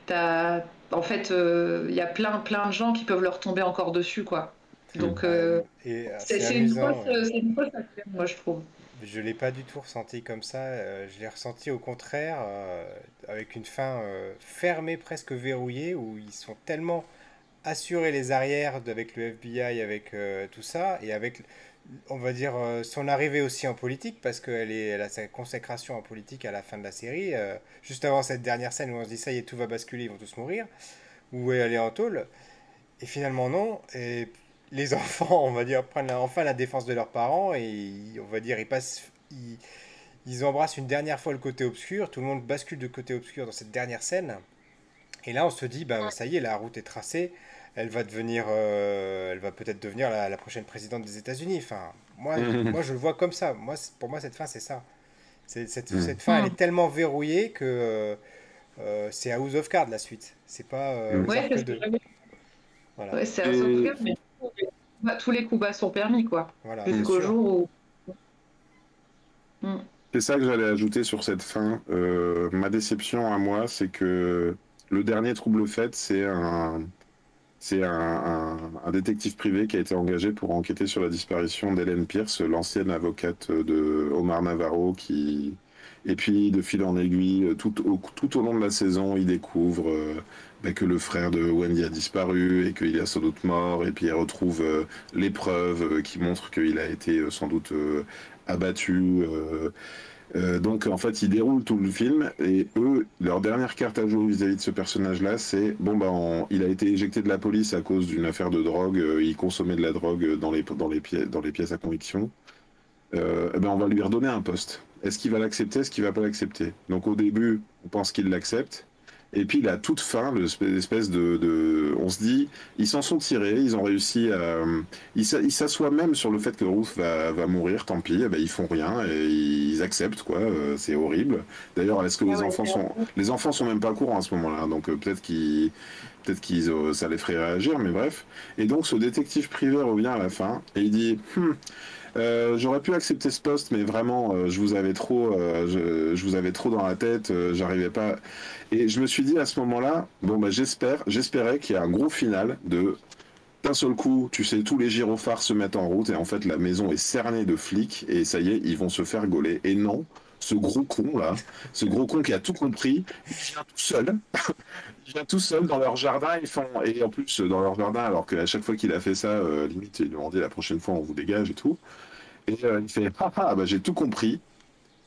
t'as... En fait, il y a plein de gens qui peuvent leur tomber encore dessus, quoi. Donc, Ouais, et c'est c'est une amusant. c'est une fausse affaire, moi, je trouve. Je l'ai pas du tout ressenti comme ça. Je l'ai ressenti au contraire, avec une fin fermée, presque verrouillée, où ils sont tellement assurés les arrières avec le FBI, avec tout ça, et avec, on va dire, son arrivée aussi en politique, parce elle a sa consécration en politique à la fin de la série, juste avant cette dernière scène où on se dit ça y est, tout va basculer, ils vont tous mourir, où elle est en tôle. Et finalement, non. Et les enfants, on va dire, prennent enfin la défense de leurs parents et on va dire, ils embrassent une dernière fois le côté obscur. Tout le monde bascule de côté obscur dans cette dernière scène. Et là, on se dit, bah, ça y est, la route est tracée. Elle va peut-être devenir la prochaine présidente des États-Unis. Enfin, moi, je le vois comme ça. Pour moi, cette fin, c'est ça. Mm. Cette fin, elle est tellement verrouillée que c'est House of Cards la suite. C'est pas Mm. Ouais, c'est Zark ce que 2. j'avais. Voilà. Ouais, c'est un Et sauvegarde, mais tous les coups bas sont permis, quoi. Voilà, bien mm. Jusqu'au sûr. jour où. Hmm. c'est ça que j'allais ajouter sur cette fin. Ma déception à moi, c'est que le dernier trouble fait, c'est un détective privé qui a été engagé pour enquêter sur la disparition d'Hélène Pierce, l'ancienne avocate de Omar Navarro, et puis de fil en aiguille, tout au long de la saison, il découvre bah, que le frère de Wendy a disparu et qu'il est sans doute mort, et puis il retrouve les preuves qui montrent qu'il a été sans doute abattu. Donc en fait, ils déroulent tout le film et eux, leur dernière carte à jouer vis-à-vis de ce personnage-là, c'est bon bah il a été éjecté de la police à cause d'une affaire de drogue, il consommait de la drogue dans les pièces à conviction. Eh ben on va lui redonner un poste. Est-ce qu'il va l'accepter, est-ce qu'il va pas l'accepter? Donc au début, on pense qu'il l'accepte. Et puis la toute fin, l'espèce on se dit, ils s'en sont tirés, ils ont réussi à, ils s'assoient même sur le fait que Ruth va mourir, tant pis, eh ben, ils font rien et ils acceptent quoi, c'est horrible. D'ailleurs, est-ce que Ah ouais, les enfants sont même pas au courant à ce moment-là, donc peut-être qu'ils, ça les ferait réagir, mais bref. Et donc ce détective privé revient à la fin et il dit, j'aurais pu accepter ce poste, mais vraiment, je vous avais trop dans la tête, j'arrivais pas. Et je me suis dit à ce moment-là, bon bah j'espérais qu'il y ait un gros final d'un seul coup, tu sais, tous les gyrophares se mettent en route et en fait la maison est cernée de flics et ça y est, ils vont se faire gauler. Et non, ce gros con là, ce gros con qui a tout compris, il vient tout seul, il vient tout seul dans leur jardin, et en plus dans leur jardin, alors qu'à chaque fois qu'il a fait ça, limite ils lui ont dit la prochaine fois on vous dégage et tout, et il fait bah j'ai tout compris.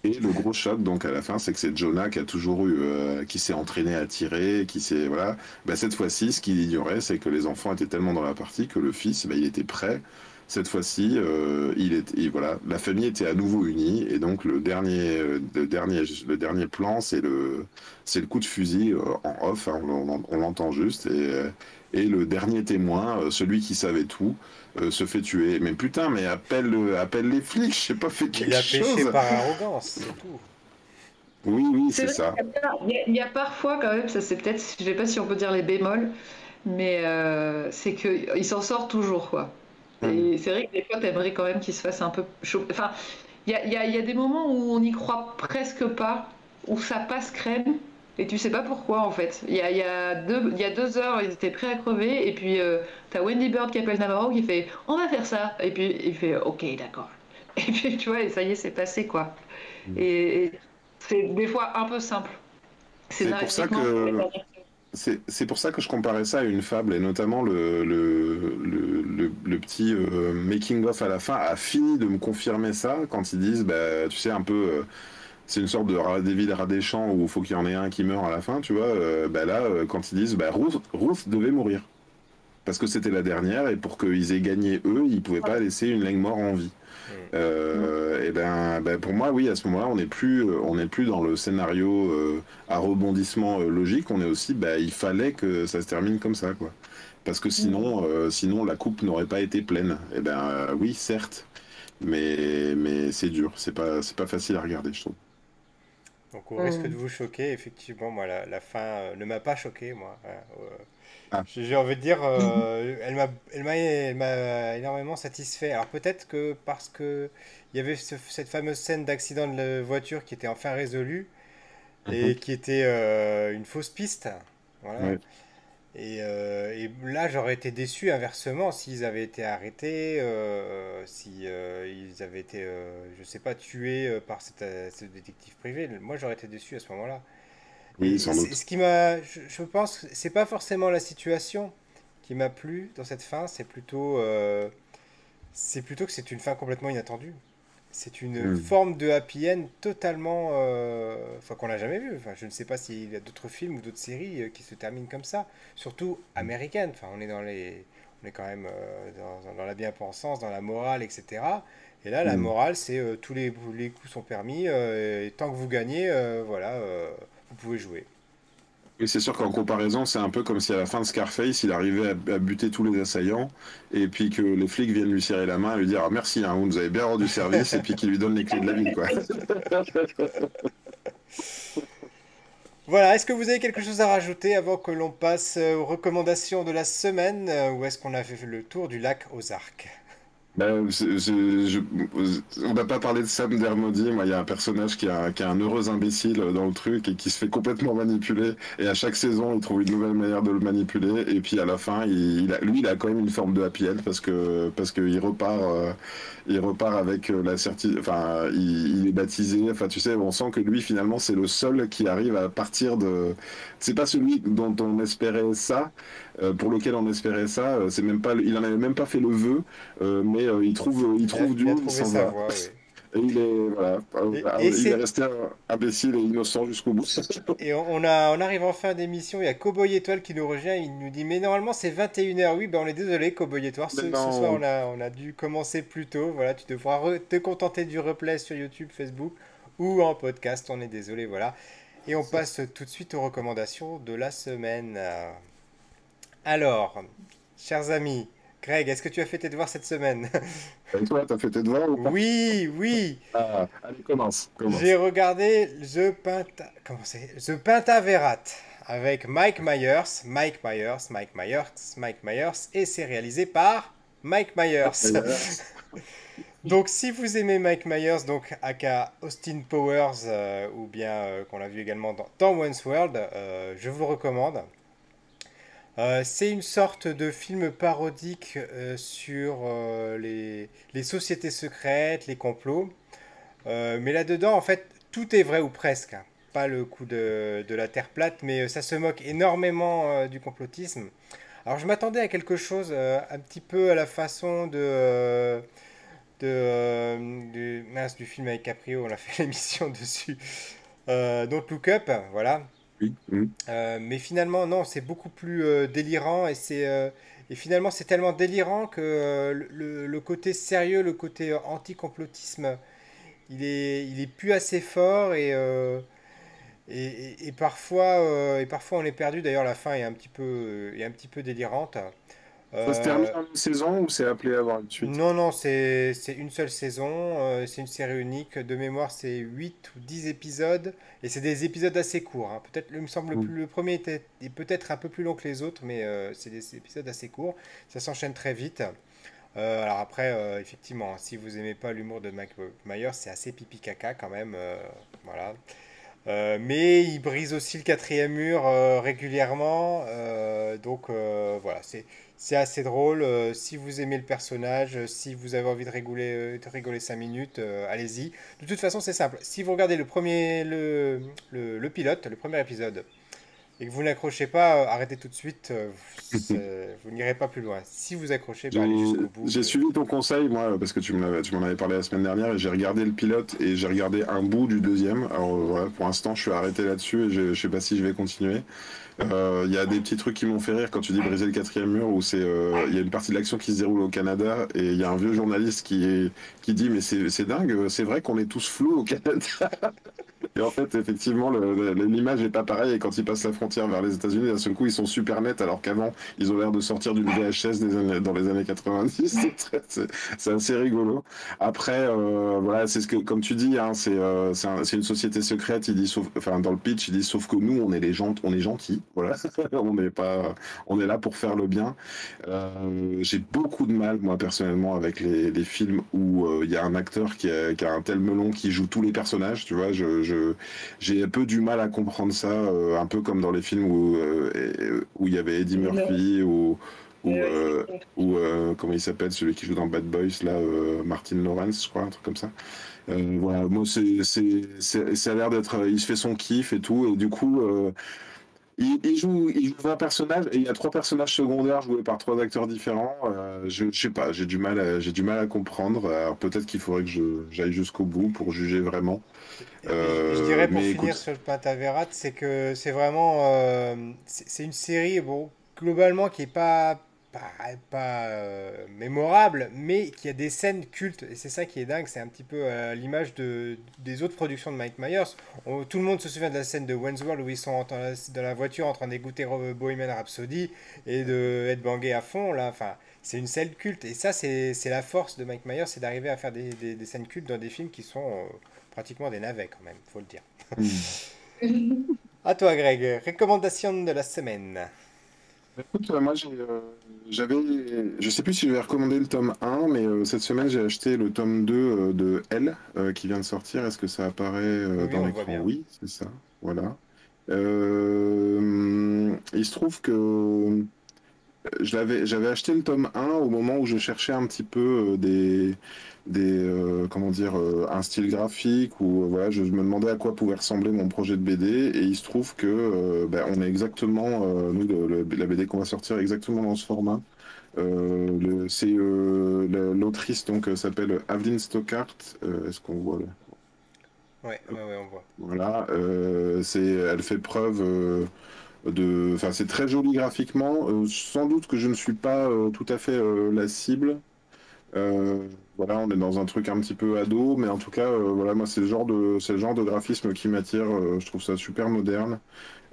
Et le gros choc, donc à la fin, c'est que c'est Jonah qui a toujours eu, qui s'est entraîné à tirer, qui s'est, voilà. Bah, cette fois-ci, ce qu'il ignorait, c'est que les enfants étaient tellement dans la partie que le fils, bah, il était prêt. Cette fois-ci, voilà, la famille était à nouveau unie, et donc le dernier plan, c'est le coup de fusil en off, hein, on l'entend juste, et le dernier témoin, celui qui savait tout, se fait tuer. Mais putain, mais appelle les flics, je sais pas, fais Il quelque a péché chose. par arrogance, c'est tout. Oui, oui, C'est c'est vrai ça. qu'il y a parfois quand même, ça c'est peut-être, je sais pas si on peut dire les bémols, mais c'est qu'il s'en sort toujours, quoi. Mm. Et c'est vrai que des fois, t'aimerais quand même qu'il se fasse un peu chaud. Enfin, il y a des moments où on n'y croit presque pas, où ça passe crème, et tu sais pas pourquoi en fait. Il y a 2 heures, ils étaient prêts à crever, et puis t'as Wendy Bird qui appelle Navarro qui fait on va faire ça, et puis il fait ok, d'accord. Et puis tu vois, et ça y est, c'est passé quoi. Et c'est des fois un peu simple. C'est pour ça Scénaristiquement, c'est que pas c'est pour ça que je comparais ça à une fable, et notamment le petit making of à la fin a fini de me confirmer ça quand ils disent bah tu sais un peu c'est une sorte de David rat des champs où il faut qu'il y en ait un qui meurt à la fin, tu vois. Bah là, quand ils disent bah Ruth devait mourir parce que c'était la dernière, et pour qu'ils aient gagné eux, ils pouvaient pas laisser une Langmore mort en vie. Hmm. Et ben, pour moi, oui, à ce moment-là, on n'est plus dans le scénario à rebondissement logique. On est aussi, bah, il fallait que ça se termine comme ça, quoi. Parce que sinon la coupe n'aurait pas été pleine. Et ben, oui, certes, mais c'est dur. C'est pas facile à regarder, je trouve. Donc, au risque de Mm. vous choquer, effectivement, moi, la fin ne m'a pas choqué, moi. Ah, J'ai envie de dire, elle m'a énormément satisfait. Alors, peut-être que parce que il y avait cette fameuse scène d'accident de voiture qui était enfin résolue et mhm, qui était une fausse piste. Voilà. ouais. Et là, j'aurais été déçu inversement s'ils avaient été arrêtés, si ils avaient été, je sais pas, tués par ce détective privé. Moi, j'aurais été déçu à ce moment-là. Oui, Et sans c'est doute. ce qui m'a, je pense, que c'est pas forcément la situation qui m'a plu dans cette fin. C'est plutôt que c'est une fin complètement inattendue. C'est une Mm. forme de happy end totalement, enfin qu'on n'a jamais vu. Enfin, je ne sais pas s'il y a d'autres films ou d'autres séries qui se terminent comme ça, surtout américaines. Enfin, on est quand même dans la bien-pensance, dans la morale, etc. Et là, la Mm. morale, c'est tous les coups sont permis et tant que vous gagnez, voilà, vous pouvez jouer. Oui, c'est sûr qu'en comparaison, c'est un peu comme si à la fin de Scarface, il arrivait à buter tous les assaillants, et puis que les flics viennent lui serrer la main et lui dire ah, merci, hein, vous nous avez bien rendu service, et puis qu'il lui donne les clés de la ville, quoi. Voilà, est-ce que vous avez quelque chose à rajouter avant que l'on passe aux recommandations de la semaine ou est-ce qu'on a fait le tour du lac aux Arcs? Ben, on n'a pas parlé de Sam Dermody. Moi, il y a un personnage qui a un heureux imbécile dans le truc et qui se fait complètement manipuler. Et à chaque saison, il trouve une nouvelle manière de le manipuler. Et puis à la fin, lui, il a quand même une forme de happy end parce que il repart avec la certitude. Enfin, il est baptisé. Enfin, tu sais, on sent que lui, finalement, c'est le seul qui arrive à partir de. C'est pas celui dont on espérait ça, pour lequel on espérait ça. C'est même pas, il en avait même pas fait le vœu. Mais il Il a, trouve il a Dieu, il trouvé s'en sa va. voie, oui. Et Et il est c'est resté imbécile et innocent jusqu'au bout. et on arrive en fin d'émission, il y a Cowboy Étoile qui nous rejoint, il nous dit mais normalement c'est 21h. Oui, ben on est désolé Cowboy Étoile, Mais ce soir non, on a dû commencer plus tôt. Voilà, tu devras te contenter du replay sur YouTube, Facebook ou en podcast, on est désolé, voilà. Et on passe tout de suite aux recommandations de la semaine. Alors, chers amis, Greg, est-ce que tu as fait tes devoirs cette semaine? et toi, t'as fait tes devoirs ou pas? Oui, oui. Ah, allez, commence, J'ai commence. regardé comment c'est? The Pentaverat avec Mike Myers, Mike Myers, et c'est réalisé par Mike Myers. Donc, si vous aimez Mike Myers, donc aka Austin Powers, ou bien qu'on l'a vu également dans Once World, je vous le recommande. C'est une sorte de film parodique sur les sociétés secrètes, les complots. Mais là-dedans, en fait, tout est vrai ou presque, hein. Pas le coup de la Terre plate, mais ça se moque énormément du complotisme. Alors je m'attendais à quelque chose un petit peu à la façon du film avec Caprio, on a fait l'émission dessus. Don't Look Up, voilà. Oui. Mhm. Mais finalement, non, c'est beaucoup plus délirant et finalement c'est tellement délirant que le côté sérieux, le côté anti-complotisme, il est plus assez fort et parfois on est perdu. D'ailleurs, la fin est un petit peu délirante. Ça se termine Euh, en une saison ou c'est appelé à avoir une suite? non, non, c'est une seule saison, c'est une série unique. De mémoire, c'est 8 ou 10 épisodes, et c'est des épisodes assez courts, hein. Peut-être, il me semble, Mhm. le premier est peut-être un peu plus long que les autres, mais c'est des épisodes assez courts. Ça s'enchaîne très vite. Alors après, effectivement, si vous aimez pas l'humour de Mike Myers, c'est assez pipi caca quand même, voilà. Mais il brise aussi le quatrième mur régulièrement. Donc voilà, c'est assez drôle. Si vous aimez le personnage, si vous avez envie de rigoler 5 minutes, allez-y. De toute façon, c'est simple. Si vous regardez le pilote, le premier épisode, et que vous n'accrochez pas, arrêtez tout de suite. Vous n'irez pas plus loin. Si vous accrochez, J'ai bah, allez jusqu'au bout. j'ai suivi ton conseil, moi, parce que tu m'en avais parlé la semaine dernière, et j'ai regardé le pilote et j'ai regardé un bout du deuxième. Alors voilà, pour l'instant, je suis arrêté là-dessus et je sais pas si je vais continuer. Il y a des petits trucs qui m'ont fait rire quand tu dis briser le quatrième mur, où il y a une partie de l'action qui se déroule au Canada et il y a un vieux journaliste qui dit mais c'est dingue, c'est vrai qu'on est tous flous au Canada. Et en fait, effectivement, l'image n'est pas pareille. Et quand ils passent la frontière vers les États-Unis, d'un seul coup, ils sont super nets, alors qu'avant, ils ont l'air de sortir d'une VHS dans les années 90. C'est assez rigolo. Après, voilà, c'est ce que, comme tu dis, hein, c'est une société secrète. Il dit, enfin, dans le pitch, il dit, sauf que nous, on est gentils. Voilà, on n'est pas, on est là pour faire le bien. J'ai beaucoup de mal, moi, personnellement, avec les films où il y a un acteur qui a un tel melon qui joue tous les personnages. Tu vois, j'ai un peu du mal à comprendre ça, un peu comme dans les films où il y avait Eddie Murphy C'est ou clair. comment il s'appelle, celui qui joue dans Bad Boys, là, Martin Lawrence, je crois, un truc comme ça. Voilà, moi, ça a l'air d'être, il se fait son kiff et tout, et du coup, il joue 20 personnages et il y a trois personnages secondaires joués par trois acteurs différents. Je sais pas, j'ai du mal à comprendre. Alors peut-être qu'il faudrait que j'aille jusqu'au bout pour juger vraiment. Et je dirais pour Mais finir écoute, sur le Pentaverate, c'est que c'est vraiment c'est une série bon globalement qui est pas mémorable, mais qui a des scènes cultes et c'est ça qui est dingue. C'est un petit peu à l'image des autres productions de Mike Myers. Tout le monde se souvient de la scène de Wayne's World où ils sont dans la voiture en train d'écouter Bohemian Rhapsody et de headbanger à fond là. Enfin, c'est une scène culte et ça c'est la force de Mike Myers, c'est d'arriver à faire des scènes cultes dans des films qui sont pratiquement des navets quand même, faut le dire. hmm. À toi, Greg. Recommandation de la semaine. Écoute, moi j'avais, je sais plus si je vais recommander le tome un, mais cette semaine j'ai acheté le tome 2 de Elle qui vient de sortir. Est-ce que ça apparaît Oui, oui, dans on le voit l'écran? bien. Oui, c'est ça. Voilà. Il se trouve que j'avais acheté le tome un au moment où je cherchais un petit peu comment dire, un style graphique ou voilà, je me demandais à quoi pouvait ressembler mon projet de BD et il se trouve que ben, on est exactement, nous, la BD qu'on va sortir est exactement dans ce format. L'autrice donc s'appelle Aveline Stockart. Est-ce qu'on voit là? Ouais, ouais, ouais, on voit. Voilà, elle fait preuve enfin, c'est très joli graphiquement. Sans doute que je ne suis pas tout à fait la cible. Voilà, on est dans un truc un petit peu ado, mais en tout cas, voilà, moi, c'est le genre de graphisme qui m'attire. Je trouve ça super moderne.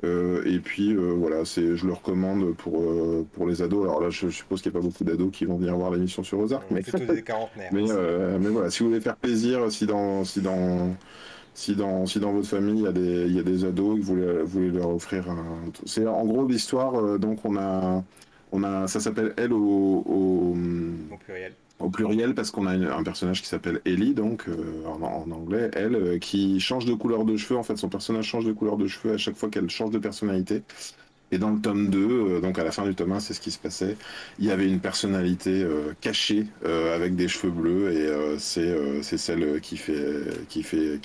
Et puis, voilà, je le recommande pour les ados. Alors là, je suppose qu'il n'y a pas beaucoup d'ados qui vont venir voir l'émission sur Ozark, Plutôt des quarantenaires mais, ici. mais voilà, si vous voulez faire plaisir, si dans votre famille il y a des ados et que vous voulez leur offrir un. C'est en gros l'histoire, donc ça s'appelle Elle Au pluriel. au pluriel parce qu'on a un personnage qui s'appelle Ellie, donc en anglais, elle, qui change de couleur de cheveux. En fait, son personnage change de couleur de cheveux à chaque fois qu'elle change de personnalité. Et dans le tome 2, donc à la fin du tome 1, c'est ce qui se passait. Il y avait une personnalité cachée avec des cheveux bleus et c'est celle qui fait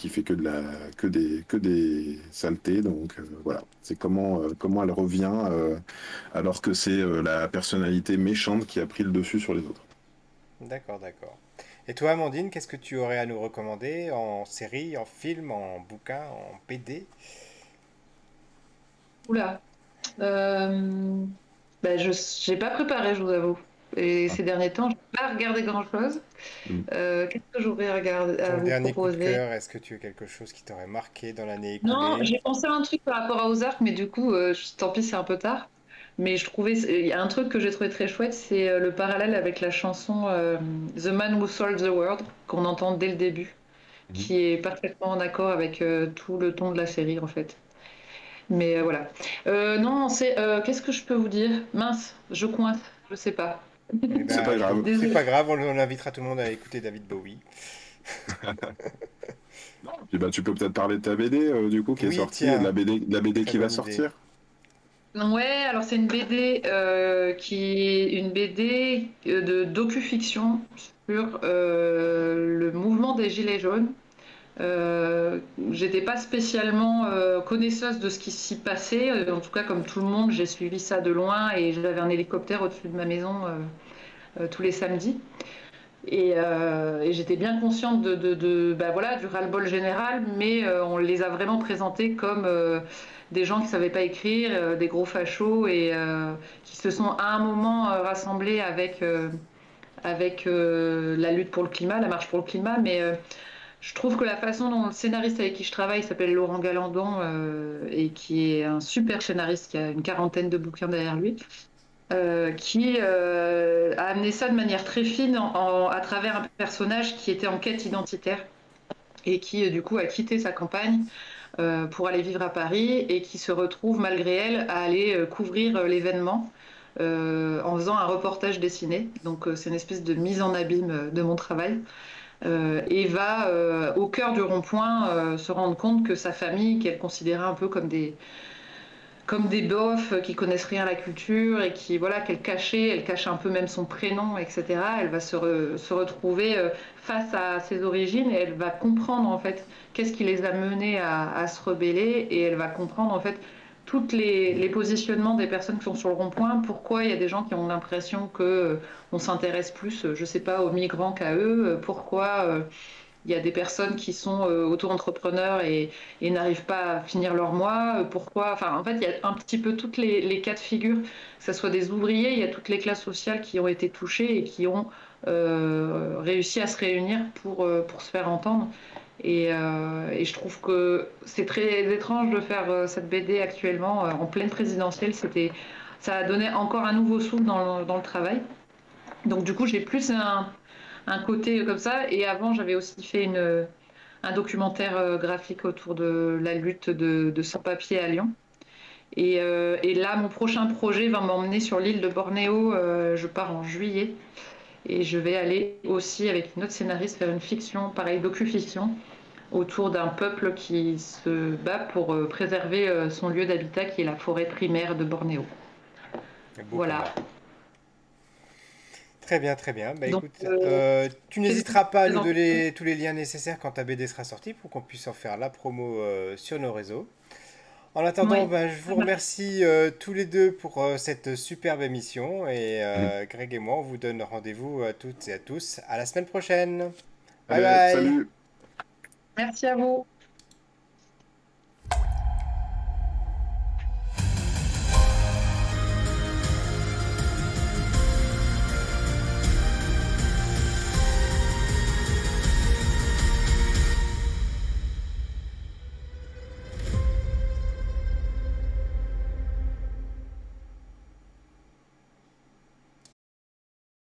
que des saletés. Donc voilà, c'est comment elle revient alors que c'est la personnalité méchante qui a pris le dessus sur les autres. D'accord, d'accord. Et toi, Amandine, qu'est-ce que tu aurais à nous recommander en série, en film, en bouquin, en BD? Oula. Euh, bah, je j'ai pas préparé, je vous avoue. Et ces derniers temps, je n'ai pas regardé grand-chose. Mm. Qu'est-ce que j'aurais regardé à Ton vous dernier coup de proposer? cœur, est-ce que tu as quelque chose qui t'aurait marqué dans l'année Non, écoulée? j'ai pensé à un truc par rapport à Ozark, mais du coup, tant pis, c'est un peu tard. Mais je trouvais, il y a un truc que j'ai trouvé très chouette, c'est le parallèle avec la chanson The Man Who Sold the World, qu'on entend dès le début, Mhm. qui est parfaitement en accord avec tout le ton de la série, en fait. Mais voilà. Non, qu'est-ce que je peux vous dire? Mince, je coince, je sais pas. Eh C'est pas ben, grave. c'est Désolée. pas grave, on invitera tout le monde à écouter David Bowie. Puis bah, tu peux peut-être parler de ta BD du coup qui est Oui, sortie et de tiens, la BD très qui va bonne idée. Ouais, alors c'est une BD qui est une BD de docu-fiction sur le mouvement des Gilets jaunes. J'étais pas spécialement connaisseuse de ce qui s'y passait. En tout cas, comme tout le monde, j'ai suivi ça de loin et j'avais un hélicoptère au-dessus de ma maison tous les samedis. Et j'étais bien consciente bah voilà, du ras-le-bol général, mais on les a vraiment présentés comme des gens qui ne savaient pas écrire, des gros fachos, et qui se sont à un moment rassemblés avec la lutte pour le climat, la marche pour le climat. Mais je trouve que la façon dont le scénariste avec qui je travaille s'appelle Laurent Galandon, et qui est un super scénariste, qui a une quarantaine de bouquins derrière lui, qui a amené ça de manière très fine à travers un personnage qui était en quête identitaire et qui du coup a quitté sa campagne pour aller vivre à Paris et qui se retrouve malgré elle à aller couvrir l'événement en faisant un reportage dessiné. Donc c'est une espèce de mise en abîme de mon travail. Et va au cœur du rond-point se rendre compte que sa famille, qu'elle considérait un peu comme des bofs qui connaissent rien à la culture et qui voilà qu'elle cachait, elle cache un peu même son prénom, etc. Elle va se retrouver face à ses origines et elle va comprendre en fait qu'est-ce qui les a menés à se rebeller, et elle va comprendre en fait tous les positionnements des personnes qui sont sur le rond-point, pourquoi il y a des gens qui ont l'impression que on s'intéresse plus, je sais pas, aux migrants qu'à eux, pourquoi il y a des personnes qui sont auto-entrepreneurs et n'arrivent pas à finir leur mois. Pourquoi? Enfin, en fait, il y a un petit peu toutes les cas de figure, que ce soit des ouvriers, il y a toutes les classes sociales qui ont été touchées et qui ont réussi à se réunir pour se faire entendre. Et je trouve que c'est très étrange de faire cette BD actuellement en pleine présidentielle. Ça a donné encore un nouveau souffle dans le travail. Donc du coup, j'ai plus un côté comme ça. Et avant, j'avais aussi fait un documentaire graphique autour de la lutte de sans-papiers à Lyon. Et là, mon prochain projet va m'emmener sur l'île de Bornéo. Je pars en juillet. Et je vais aller aussi avec une autre scénariste faire une fiction, pareil, docu-fiction, autour d'un peuple qui se bat pour préserver son lieu d'habitat, qui est la forêt primaire de Bornéo. Un beau Voilà. combat. Très bien, très bien. Bah Donc, écoute, tu qu'est-ce que n'hésiteras pas à vous nous en pensez? donner tous les liens nécessaires quand ta BD sera sortie pour qu'on puisse en faire la promo sur nos réseaux. En attendant, Oui. ben, je vous remercie tous les deux pour cette superbe émission et Mhm. Greg et moi, on vous donne rendez-vous à toutes et à tous à la semaine prochaine. Bye Allez, bye! salut! Merci à vous.